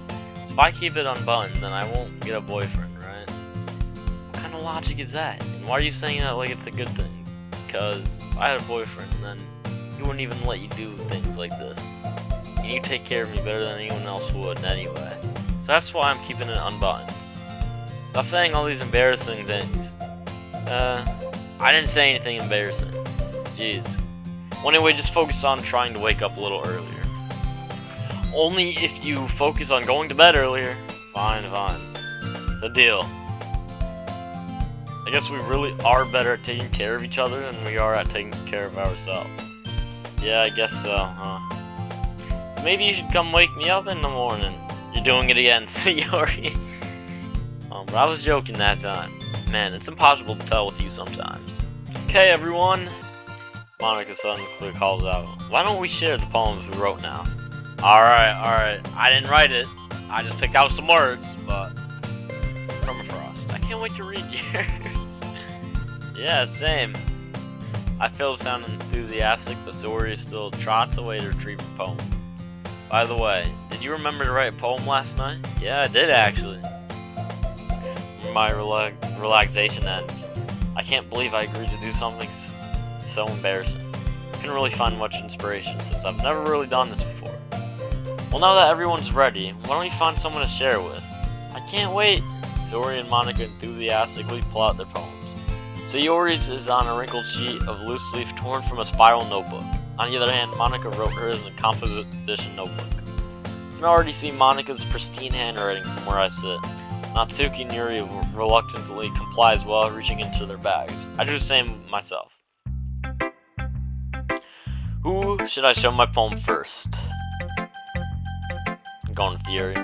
If I keep it unbuttoned, then I won't get a boyfriend, right? What kind of logic is that? And why are you saying that like it's a good thing? Because if I had a boyfriend, then he wouldn't even let you do things like this. And you take care of me better than anyone else would anyway. So that's why I'm keeping it unbuttoned. Stop saying all these embarrassing things. I didn't say anything embarrassing. Jeez. Well, anyway, just focus on trying to wake up a little earlier. Only if you focus on going to bed earlier. Fine. The deal. I guess we really are better at taking care of each other than we are at taking care of ourselves. Yeah, I guess so, huh? So maybe you should come wake me up in the morning. You're doing it again, Sayori. But I was joking that time. Man, it's impossible to tell with you sometimes. Okay, everyone. Monica suddenly calls out. Why don't we share the poems we wrote now? Alright. I didn't write it. I just picked out some words, but permafrost. I can't wait to read yours. Yeah, same. I failed to sound enthusiastic, but Sayori still trots away to retrieve her poem. By the way, did you remember to write a poem last night? Yeah, I did actually. My relaxation ends. I can't believe I agreed to do something so embarrassing. I couldn't really find much inspiration since I've never really done this before. Well, now that everyone's ready, why don't we find someone to share with? I can't wait! Sayori and Monica enthusiastically pull out their poems. Sayori's is on a wrinkled sheet of loose leaf torn from a spiral notebook. On the other hand, Monica wrote hers in a composition notebook. I can already see Monica's pristine handwriting from where I sit. Natsuki and Yuri reluctantly complies while reaching into their bags. I do the same myself. Who should I show my poem first? I'm going with Yuri.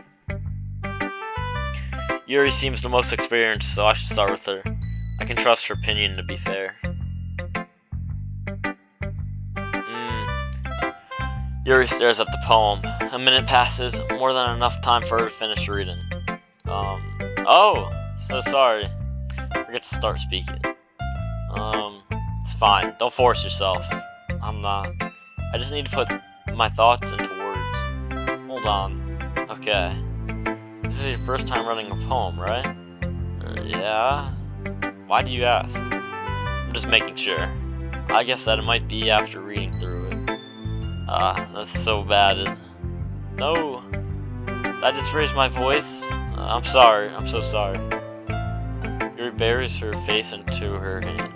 Yuri seems the most experienced, so I should start with her. I can trust her opinion to be fair. Yuri stares at the poem. A minute passes, more than enough time for her to finish reading. Oh, so sorry. Forget to start speaking. It's fine. Don't force yourself. I'm not. I just need to put my thoughts into words. Hold on. Okay. This is your first time writing a poem, right? Yeah? Why do you ask? I'm just making sure. I guess that it might be after reading through it. That's so bad. No. Did I just raise my voice? I'm sorry. I'm so sorry. Yuri buries her face into her hands.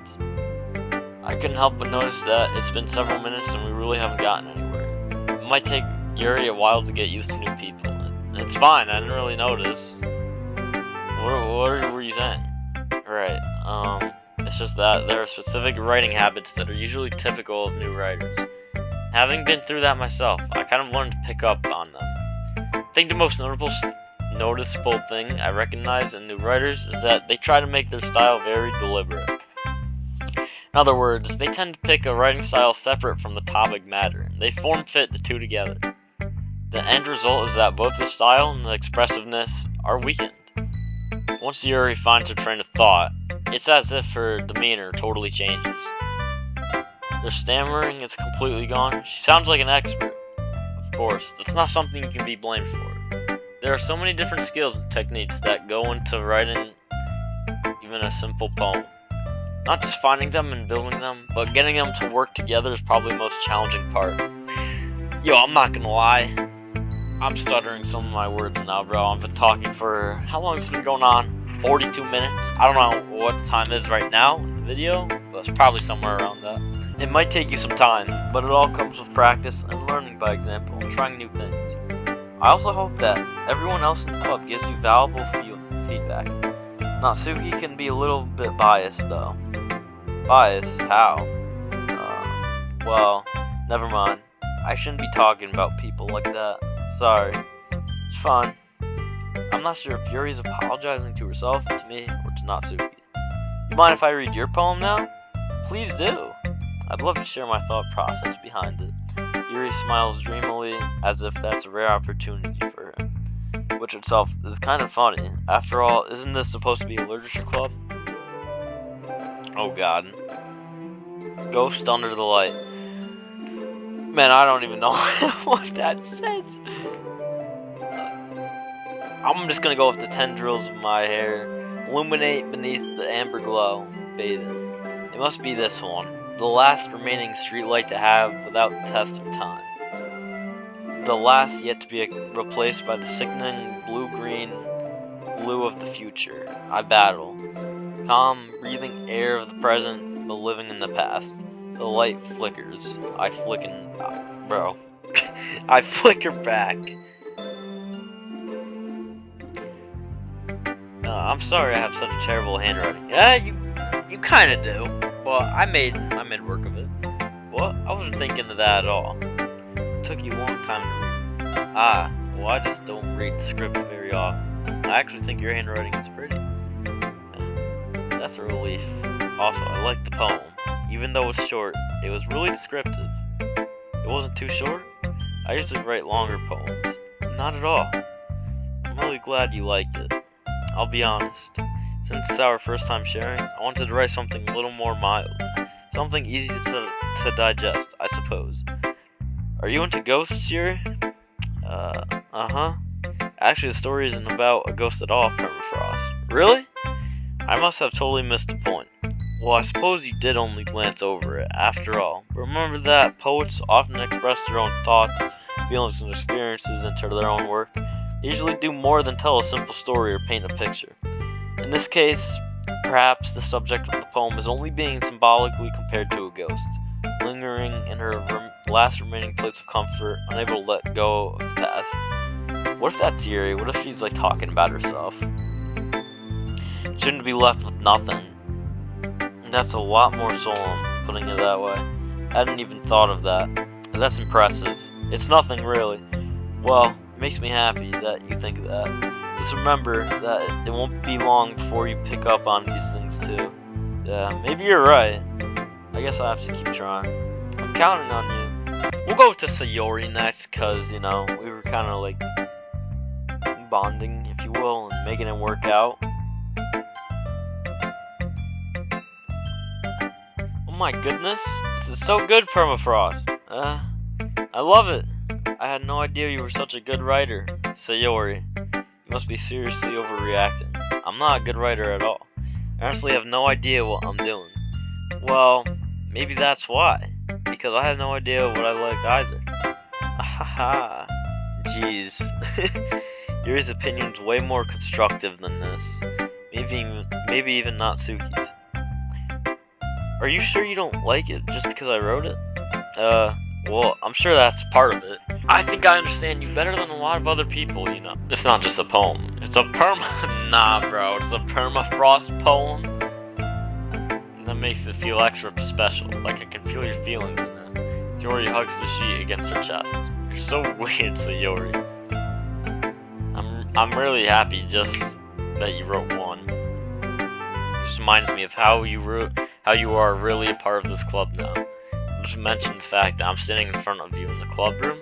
I couldn't help but notice that it's been several minutes and we really haven't gotten anywhere. It might take Yuri a while to get used to new people. It's fine, I didn't really notice. What were you saying? Right, it's just that there are specific writing habits that are usually typical of new writers. Having been through that myself, I kind of learned to pick up on them. I think the most noticeable thing I recognize in new writers is that they try to make their style very deliberate. In other words, they tend to pick a writing style separate from the topic matter. They form-fit the two together. The end result is that both the style and the expressiveness are weakened. Once Yuri finds her train of thought, it's as if her demeanor totally changes. Her stammering is completely gone. She sounds like an expert. Of course, that's not something you can be blamed for. There are so many different skills and techniques that go into writing even a simple poem. Not just finding them and building them, but getting them to work together is probably the most challenging part. Yo, I'm not gonna lie. I'm stuttering some of my words now, bro. I've been talking for, how long has it been going on? 42 minutes? I don't know what the time is right now in the video, but it's probably somewhere around that. It might take you some time, but it all comes with practice and learning by example and trying new things. I also hope that everyone else in the club gives you valuable feedback. Natsuki can be a little bit biased though. Biased? How? Well, never mind. I shouldn't be talking about people like that. Sorry. It's fine. I'm not sure if Yuri's apologizing to herself, to me, or to Natsuki. You mind if I read your poem now? Please do. I'd love to share my thought process behind it. Yuri smiles dreamily, as if that's a rare opportunity for her. Which itself is kind of funny. After all, isn't this supposed to be a literature club? Oh god. Ghost under the light. Man, I don't even know what that says. I'm just gonna go with the tendrils of my hair. Illuminate beneath the amber glow. Bathing. It must be this one. The last remaining streetlight to have without the test of time. The last yet to be replaced by the sickening blue-green blue of the future. I battle. Calm, breathing air of the present, but living in the past. The light flickers. I flicken... bro. I flicker back. I'm sorry I have such a terrible handwriting. Yeah, you kind of do. Well, I made work of it. What? I wasn't thinking of that at all. It took you a long time to read. Well, I just don't read the script very often. I actually think your handwriting is pretty. That's a relief. Also, I like the poem. Even though it's short, it was really descriptive. It wasn't too short. I usually write longer poems. Not at all. I'm really glad you liked it. I'll be honest. Since it's our first time sharing, I wanted to write something a little more mild. Something easy to digest, I suppose. Are you into ghosts, Yuri? Uh-huh. Actually, the story isn't about a ghost at all, Permafrost. Really? I must have totally missed the point. Well, I suppose you did only glance over it, after all. But remember that poets often express their own thoughts, feelings, and experiences into their own work. They usually do more than tell a simple story or paint a picture. In this case, perhaps the subject of the poem is only being symbolically compared to a ghost, lingering in her last remaining place of comfort, unable to let go of the past. What if that's Yuri? What if she's like talking about herself? Shouldn't be left with nothing. And that's a lot more solemn, putting it that way. I hadn't even thought of that. That's impressive. It's nothing really. Well, it makes me happy that you think of that. Just remember that it won't be long before you pick up on these things too. Yeah, maybe you're right. I guess I have to keep trying. I'm counting on you. We'll go to Sayori next, cause, you know, we were kind of like bonding, if you will, and making it work out. Oh my goodness, this is so good, Permafrost. I love it. I had no idea you were such a good writer, Sayori. You must be seriously overreacting. I'm not a good writer at all. I honestly have no idea what I'm doing. Well, maybe that's why. Because I have no idea what I like either. Ahaha. Jeez. Yuri's opinion's way more constructive than this. Maybe even Natsuki's. Are you sure you don't like it just because I wrote it? Well, I'm sure that's part of it. I think I understand you better than a lot of other people, you know. It's not just a poem. It's a Nah, bro. It's a Permafrost poem. And that makes it feel extra special. Like I can feel your feelings in it. Yuri hugs the sheet against her chest. You're so weird, Sayori. I'm really happy just that you wrote one. It just reminds me of how you how you are really a part of this club now. Just mention the fact that I'm sitting in front of you in the club room.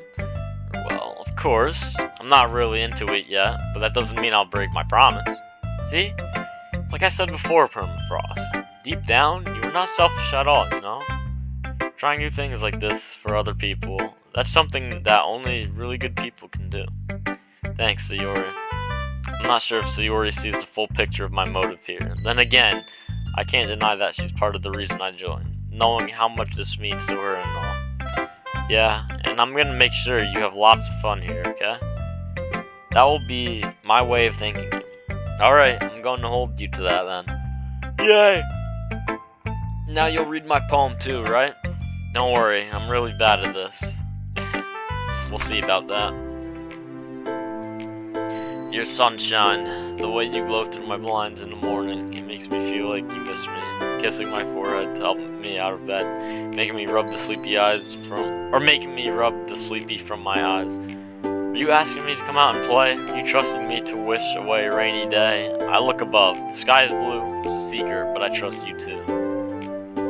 Well, of course, I'm not really into it yet, but that doesn't mean I'll break my promise. See? It's like I said before, Permafrost. Deep down, you are not selfish at all, you know? Trying new things like this for other people, that's something that only really good people can do. Thanks, Sayori. I'm not sure if Sayori sees the full picture of my motive here. Then again, I can't deny that she's part of the reason I joined, knowing how much this means to her and all. Yeah, and I'm gonna make sure you have lots of fun here, okay? That will be my way of thanking you. Alright, I'm going to hold you to that then. Yay! Now you'll read my poem too, right? Don't worry, I'm really bad at this. We'll see about that. Dear sunshine, the way you glow through my blinds in the morning, it makes me feel like you miss me. Kissing my forehead to help me out of bed, making me rub the sleepy from my eyes. Are you asking me to come out and play? Are you trusting me to wish away a rainy day? I look above. The sky is blue. It's a secret, but I trust you too.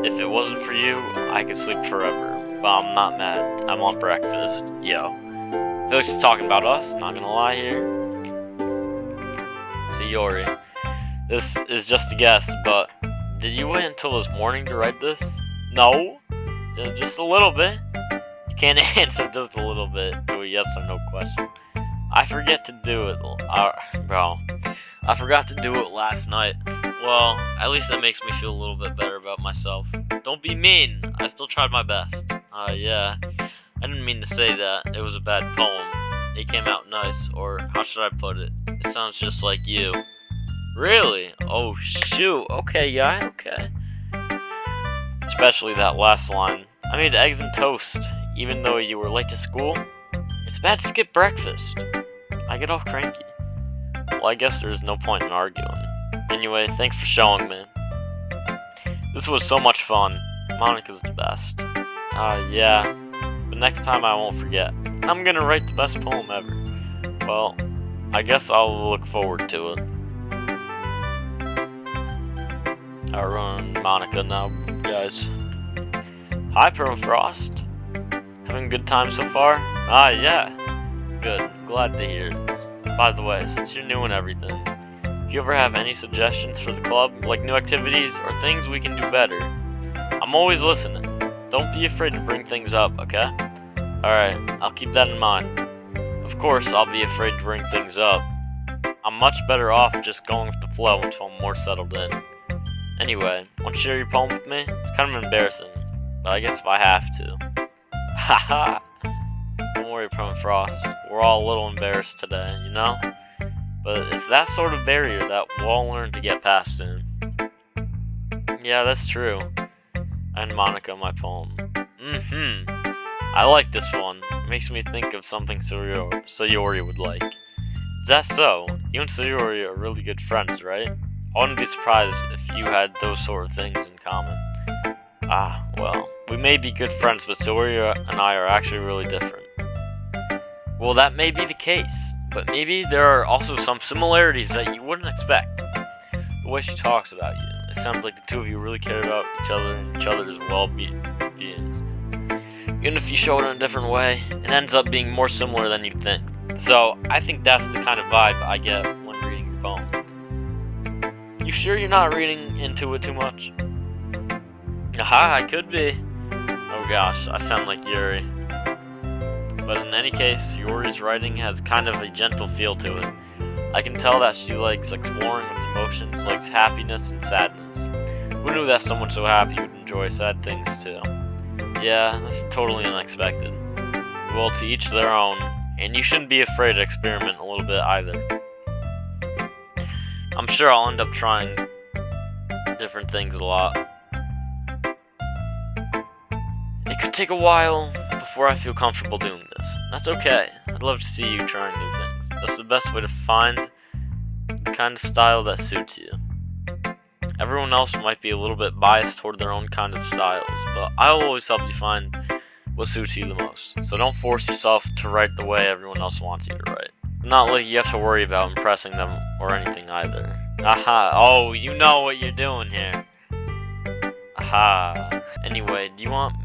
If it wasn't for you, I could sleep forever. But I'm not mad. I want breakfast. Yo. I feel like she's talking about us. Not gonna lie here. Sayori. This is just a guess, but did you wait until this morning to write this? No. Just a little bit. You can't answer just a little bit to a yes or no question. I forget to do it, bro. I forgot to do it last night. Well, at least that makes me feel a little bit better about myself. Don't be mean. I still tried my best. Yeah. I didn't mean to say that. It was a bad poem. It came out nice, or how should I put it? It sounds just like you. Really? Oh, shoot. Okay, yeah, okay. Especially that last line. I made eggs and toast, even though you were late to school. It's bad to skip breakfast. I get all cranky. Well, I guess there's no point in arguing. Anyway, thanks for showing me. This was so much fun. Monika's the best. Yeah. But next time I won't forget. I'm gonna write the best poem ever. Well, I guess I'll look forward to it. I run Monika now, guys. Hi, Permafrost. Having a good time so far? Yeah. Good. Glad to hear it. By the way, since you're new and everything, if you ever have any suggestions for the club, like new activities or things we can do better, I'm always listening. Don't be afraid to bring things up, okay? Alright, I'll keep that in mind. Of course, I'll be afraid to bring things up. I'm much better off just going with the flow until I'm more settled in. Anyway, want to share your poem with me? It's kind of embarrassing, but I guess if I have to. Haha! Don't worry, Permafrost. We're all a little embarrassed today, you know? But it's that sort of barrier that we'll all learn to get past soon. Yeah, that's true. And Monika, my poem. I like this one. It makes me think of something Sayori would like. Is that so? You and Sayori are really good friends, right? I wouldn't be surprised if you had those sort of things in common. Well, we may be good friends, but Sayori and I are actually really different. Well, that may be the case, but maybe there are also some similarities that you wouldn't expect. The way she talks about you, it sounds like the two of you really care about each other and each other's well-beings. Even if you show it in a different way, it ends up being more similar than you'd think. So, I think that's the kind of vibe I get when reading your poem. You sure you're not reading into it too much? I could be. Oh gosh, I sound like Yuri. But in any case, Yuri's writing has kind of a gentle feel to it. I can tell that she likes exploring with emotions, likes happiness and sadness. Who knew that someone so happy would enjoy sad things too? Yeah, that's totally unexpected. Well, to each their own, and you shouldn't be afraid to experiment a little bit either. I'm sure I'll end up trying different things a lot. It could take a while before I feel comfortable doing this. That's okay. I'd love to see you trying new things. That's the best way to find the kind of style that suits you. Everyone else might be a little bit biased toward their own kind of styles, but I'll always help you find what suits you the most. So don't force yourself to write the way everyone else wants you to write. Not like you have to worry about impressing them or anything either. Oh, you know what you're doing here. Haha. Anyway, do you want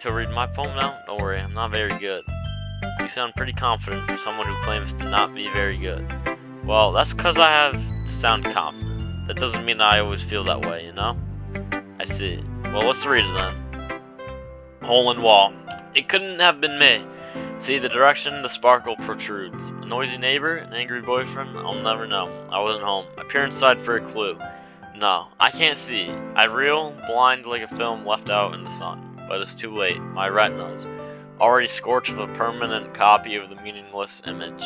to read my poem now? Don't worry, I'm not very good. You sound pretty confident for someone who claims to not be very good. Well, that's because I have to sound confident. That doesn't mean that I always feel that way, you know? I see. Well, let's read it then. Hole in wall. It couldn't have been me. See the direction the sparkle protrudes. A noisy neighbor, an angry boyfriend, I'll never know. I wasn't home. I peer inside for a clue. No, I can't see. I reel, blind like a film left out in the sun. But it's too late. My retinas, already scorched with a permanent copy of the meaningless image.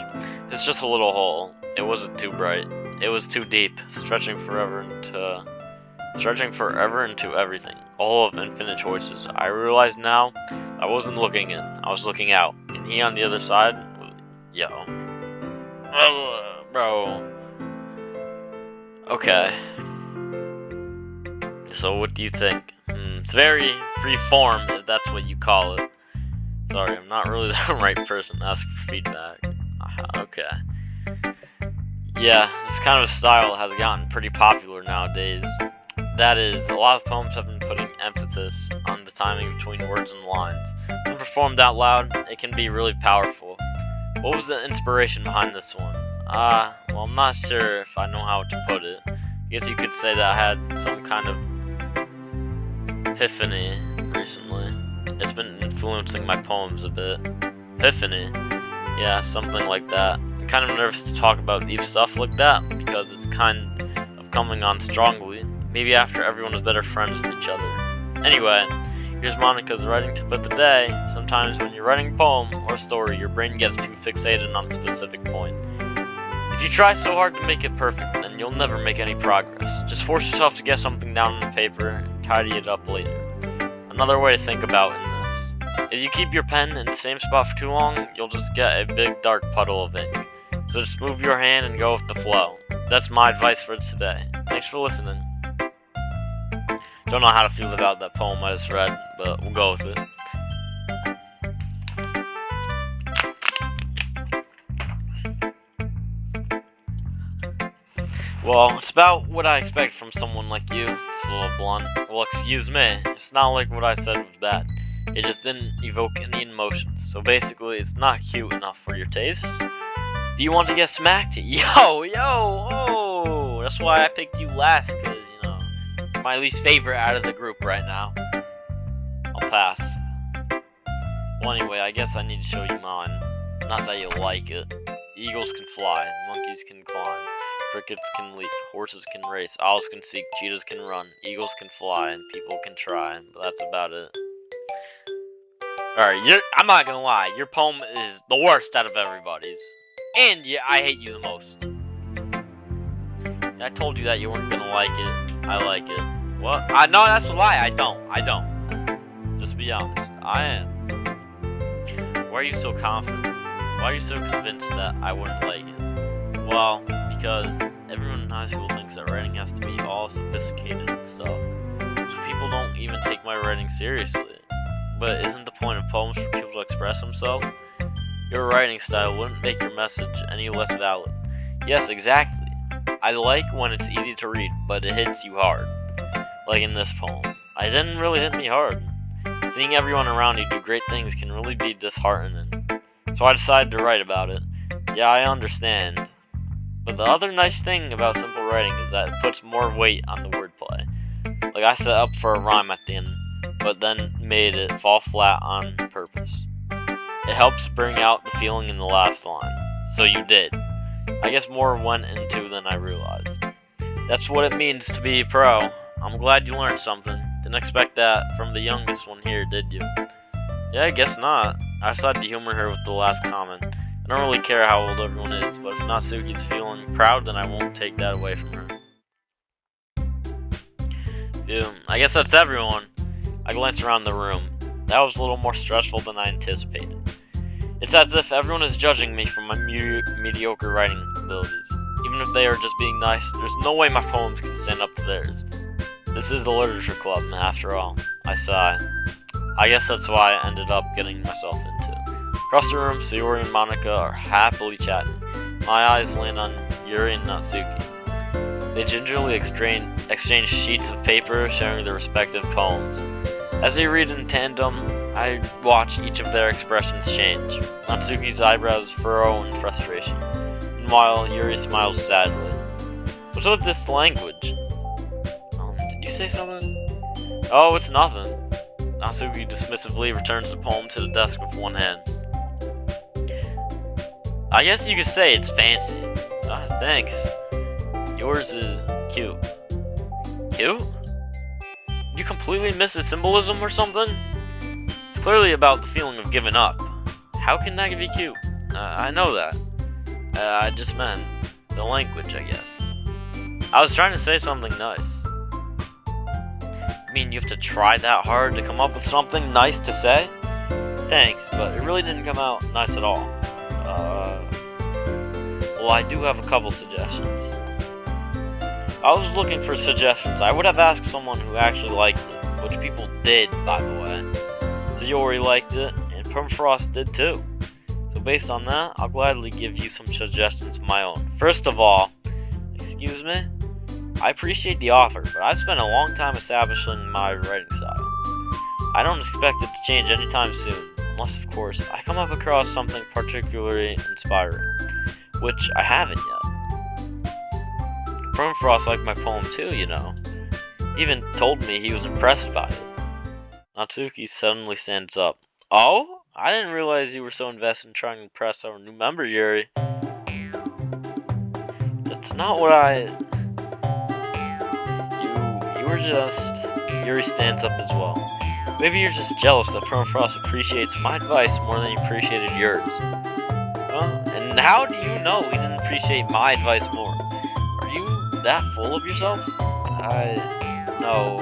It's just a little hole. It wasn't too bright. It was too deep, stretching forever into everything. A hole of infinite choices. I realize now I wasn't looking in. I was looking out. And he on the other side, yo. Bro. Okay. So what do you think? It's very free form, if that's what you call it. Sorry, I'm not really the right person to ask for feedback. Okay. Yeah, this kind of style has gotten pretty popular nowadays. That is, a lot of poems have been putting emphasis on the timing between words and lines. When performed out loud, it can be really powerful. What was the inspiration behind this one? Well, I'm not sure if I know how to put it. I guess you could say that I had some kind of epiphany recently. It's been influencing my poems a bit. Epiphany? Yeah, something like that. I'm kind of nervous to talk about deep stuff like that because it's kind of coming on strongly. Maybe after everyone is better friends with each other. Anyway, here's Monica's writing tip of the day. Sometimes when you're writing a poem or a story, your brain gets too fixated on a specific point. If you try so hard to make it perfect, then you'll never make any progress. Just force yourself to get something down on paper and tidy it up later. Another way to think about this is you keep your pen in the same spot for too long, you'll just get a big dark puddle of ink. So just move your hand and go with the flow. That's my advice for today. Thanks for listening. Don't know how to feel about that poem I just read, but we'll go with it. Well, it's about what I expect from someone like you. It's a little blunt. Well, excuse me. It's not like what I said was bad. It just didn't evoke any emotions. So basically, it's not cute enough for your tastes. Do you want to get smacked? Yo, oh! That's why I picked you last, because, you know, you're my least favorite out of the group right now. I'll pass. Well, anyway, I guess I need to show you mine. Not that you'll like it. Eagles can fly, monkeys can climb, crickets can leap, horses can race, owls can seek, cheetahs can run, eagles can fly, and people can try, but that's about it. Alright, I'm not gonna lie, your poem is the worst out of everybody's. And yeah, I hate you the most. I told you that you weren't gonna like it. I like it. What? No, that's a lie. I don't. Just be honest. I am. Why are you so confident? Why are you so convinced that I wouldn't like it? Well, because everyone in high school thinks that writing has to be all sophisticated and stuff. So people don't even take my writing seriously. But isn't the point of poems for people to express themselves? Your writing style wouldn't make your message any less valid. Yes, exactly. I like when it's easy to read, but it hits you hard. Like in this poem. It didn't really hit me hard. Seeing everyone around you do great things can really be disheartening. So I decided to write about it. Yeah, I understand. But the other nice thing about simple writing is that it puts more weight on the wordplay. Like I set up for a rhyme at the end, but then made it fall flat on purpose. It helps bring out the feeling in the last line. So you did. I guess more went into than I realized. That's what it means to be a pro. I'm glad you learned something. Didn't expect that from the youngest one here, did you? Yeah, I guess not. I decided to humor her with the last comment. I don't really care how old everyone is, but if Natsuki's feeling proud, then I won't take that away from her. Phew, I guess that's everyone. I glanced around the room. That was a little more stressful than I anticipated. It's as if everyone is judging me for my mediocre writing abilities. Even if they are just being nice, there's no way my poems can stand up to theirs. This is the literature club, after all. I sigh. I guess that's why I ended up getting myself into. Across the room, Sayori and Monica are happily chatting. My eyes land on Yuri and Natsuki. They gingerly exchange exchange sheets of paper sharing their respective poems. As they read in tandem, I watch each of their expressions change. Natsuki's eyebrows furrow in frustration. Meanwhile, Yuri smiles sadly. What's with this language? Did you say something? Oh, it's nothing. Natsuki dismissively returns the poem to the desk with one hand. I guess you could say it's fancy. Thanks. Yours is cute. Cute? You completely miss the symbolism or something? It's clearly about the feeling of giving up. How can that be cute? I know that. I just meant the language, I guess. I was trying to say something nice. I mean, you have to try that hard to come up with something nice to say? Thanks, but it really didn't come out nice at all. Well, I do have a couple suggestions. I was looking for suggestions. I would have asked someone who actually liked it, which people did, by the way. Sayori liked it, and Permafrost did too. So based on that, I'll gladly give you some suggestions of my own. First of all, excuse me? I appreciate the offer, but I've spent a long time establishing my writing style. I don't expect it to change anytime soon, unless, of course, I come up across something particularly inspiring, which I haven't yet. Permafrost liked my poem too, you know. He even told me he was impressed by it. Natsuki suddenly stands up. Oh? I didn't realize you were so invested in trying to impress our new member, Yuri. That's not what You were just... Yuri stands up as well. Maybe you're just jealous that Permafrost appreciates my advice more than he appreciated yours. And how do you know he didn't appreciate my advice more? Are you that full of yourself? No.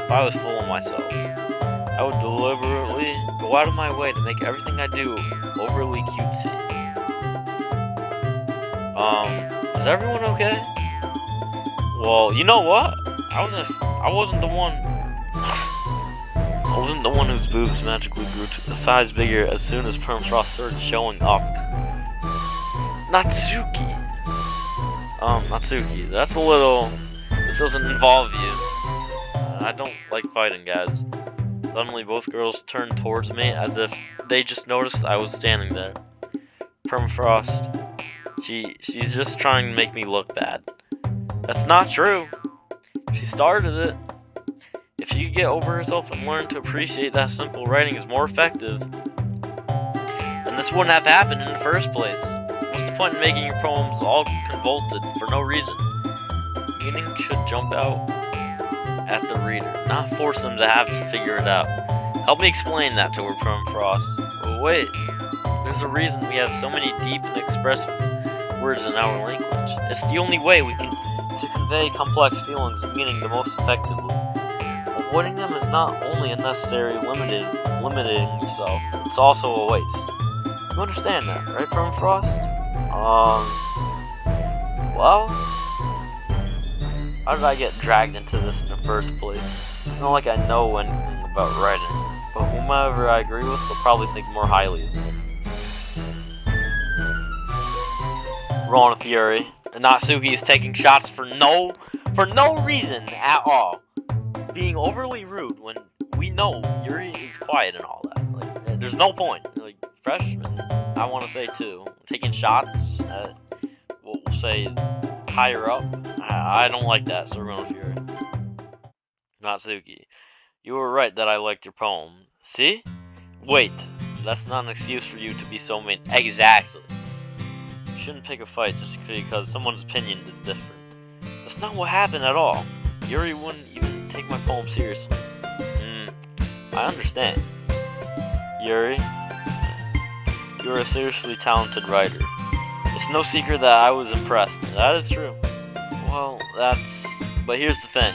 If I was full of myself, I would deliberately go out of my way to make everything I do overly cutesy. Is everyone okay? Well, you know what? I wasn't the one whose boobs magically grew to a size bigger as soon as Permafrost started showing up. Natsuki, that's a little... This doesn't involve you. I don't like fighting, guys. Suddenly, both girls turned towards me as if they just noticed I was standing there. Permafrost, she's just trying to make me look bad. That's not true. She started it. If she could get over herself and learn to appreciate that simple writing is more effective, then this wouldn't have happened in the first place. What's the point in making your poems all convoluted for no reason? Meaning should jump out at the reader, not force them to have to figure it out. Help me explain that to her, Permafrost. But wait, there's a reason we have so many deep and expressive words in our language. It's the only way we can convey complex feelings and meaning the most effectively. Avoiding them is not only unnecessary, limiting yourself, it's also a waste. You understand that, right, Permafrost? Well, how did I get dragged into this in the first place? It's not like I know anything about writing, but whomever I agree with will probably think more highly of me. Rolling a fury, and Natsuki is taking shots for no reason at all. Being overly rude when we know Yuri is quiet and all that. Like, there's no point. Like, freshman, I want to say too. Taking shots at, we'll say, higher up. I don't like that, so we're going to fury. Natsuki, you were right that I liked your poem. See? Wait, that's not an excuse for you to be so mean. Exactly. You shouldn't pick a fight just because someone's opinion is different. That's not what happened at all. Yuri wouldn't even take my poem seriously. I understand. Yuri, you're a seriously talented writer. It's no secret that I was impressed. That is true. Well, but here's the thing.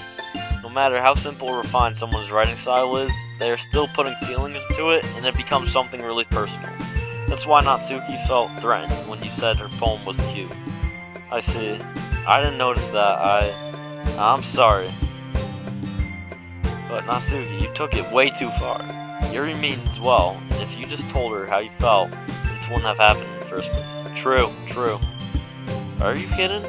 No matter how simple or refined someone's writing style is, they are still putting feelings into it, and it becomes something really personal. That's why Natsuki felt threatened when you said her poem was cute. I see. I didn't notice that. I'm sorry. But Natsuki, you took it way too far. Yuri means well, and if you just told her how you felt, this wouldn't have happened in the first place. True. Are you kidding?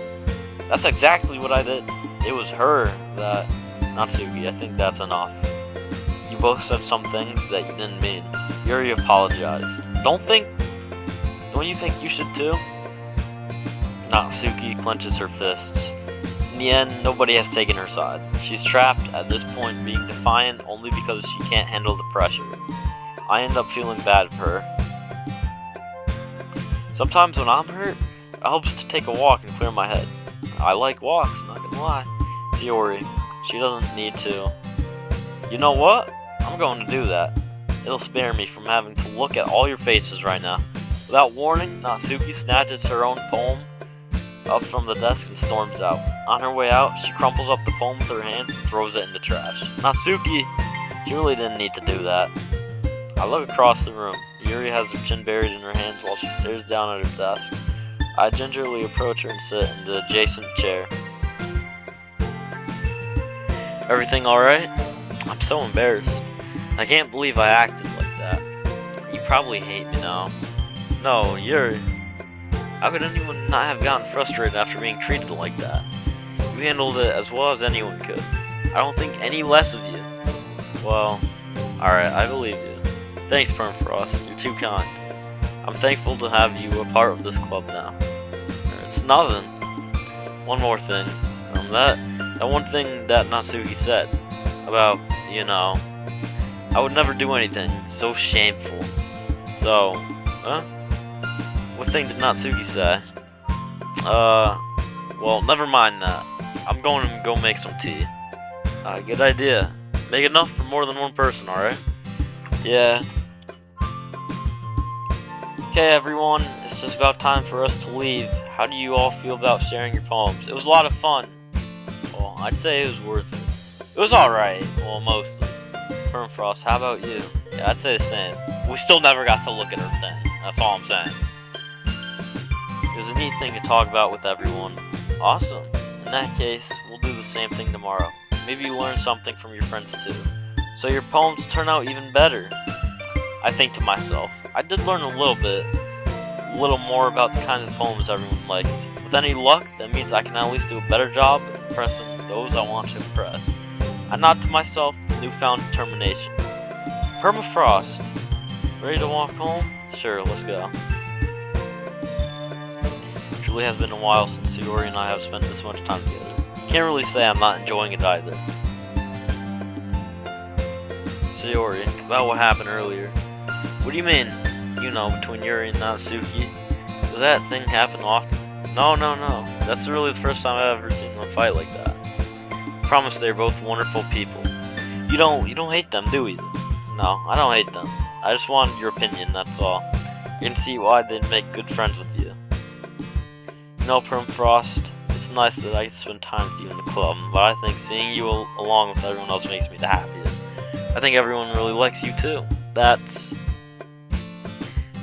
That's exactly what I did. it was her that, Natsuki, I think that's enough. You both said some things that you didn't mean. Yuri apologized. Don't you think you should too? Natsuki clenches her fists. In the end, nobody has taken her side. She's trapped at this point, being defiant only because she can't handle the pressure. I end up feeling bad for her. Sometimes when I'm hurt, it helps to take a walk and clear my head. I like walks, not gonna lie. Sayori, she doesn't need to. You know what? I'm going to do that. It'll spare me from having to look at all your faces right now. Without warning, Natsuki snatches her own poem up from the desk and storms out. On her way out, she crumples up the poem with her hands and throws it in the trash. Natsuki, she really didn't need to do that. I look across the room. Yuri has her chin buried in her hands while she stares down at her desk. I gingerly approach her and sit in the adjacent chair. Everything alright? I'm so embarrassed. I can't believe I acted like that. You probably hate me now. No, Yuri. How could anyone not have gotten frustrated after being treated like that? You handled it as well as anyone could. I don't think any less of you. Well, alright, I believe you. Thanks, Permafrost. You're too kind. I'm thankful to have you a part of this club now. It's nothing. One more thing. That one thing that Natsuki said about, you know, I would never do anything so shameful. So, what thing did Natsuki say? Well, never mind that. I'm going to go make some tea. Good idea. Make enough for more than one person, alright? Yeah. Okay, everyone, it's just about time for us to leave. How do you all feel about sharing your poems? It was a lot of fun. Well, I'd say it was worth it. It was alright. Well, mostly. Permafrost, how about you? Yeah, I'd say the same. We still never got to look at her thing. That's all I'm saying. It was a neat thing to talk about with everyone. Awesome. In that case, we'll do the same thing tomorrow. Maybe you learn something from your friends too. So your poems turn out even better. I think to myself, I did learn a little more about the kinds of poems everyone likes. With any luck, that means I can at least do a better job at impressing those I want to impress. I nod to myself with newfound determination. Permafrost, ready to walk home? Sure, let's go. It truly has been a while since Sayori and I have spent this much time together. Can't really say I'm not enjoying it either. Sayori, about what happened earlier. What do you mean? You know, between Yuri and Natsuki? Does that thing happen often? No. That's really the first time I've ever seen them fight like that. I promise they're both wonderful people. You don't hate them, do you? No, I don't hate them. I just wanted your opinion, that's all. You can see why they'd make good friends with you. You know, Permafrost, it's nice that I get to spend time with you in the club, but I think seeing you along with everyone else makes me the happiest. I think everyone really likes you too. That's...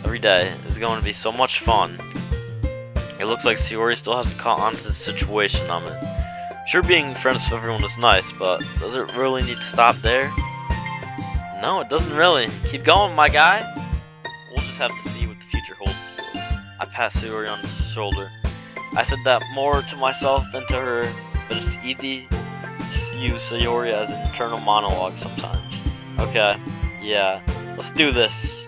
Every day is going to be so much fun. It looks like Sayori still hasn't caught on to the situation I'm in. Sure, being friends with everyone is nice, but does it really need to stop there? No, it doesn't really. Keep going, my guy. We'll just have to see what the future holds. I pat Sayori on the shoulder. I said that more to myself than to her, but it's easy to use Sayori as an internal monologue sometimes. Okay, yeah, let's do this.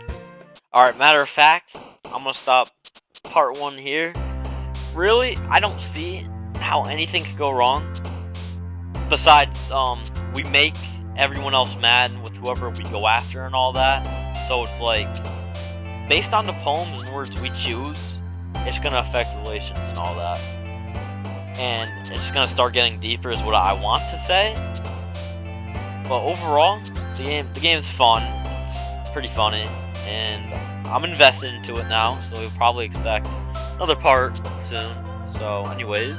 Alright, matter of fact, I'm gonna stop part 1 here. Really, I don't see how anything could go wrong. Besides, we make everyone else mad with whoever we go after and all that. So it's like, based on the poems and words we choose, it's gonna affect relations and all that. And it's gonna start getting deeper is what I want to say. But overall, the game's fun. It's pretty funny. And I'm invested into it now, so you'll probably expect another part soon. So anyways,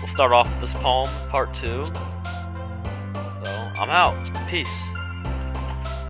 we'll start off with this poem, part 2. So I'm out. Peace.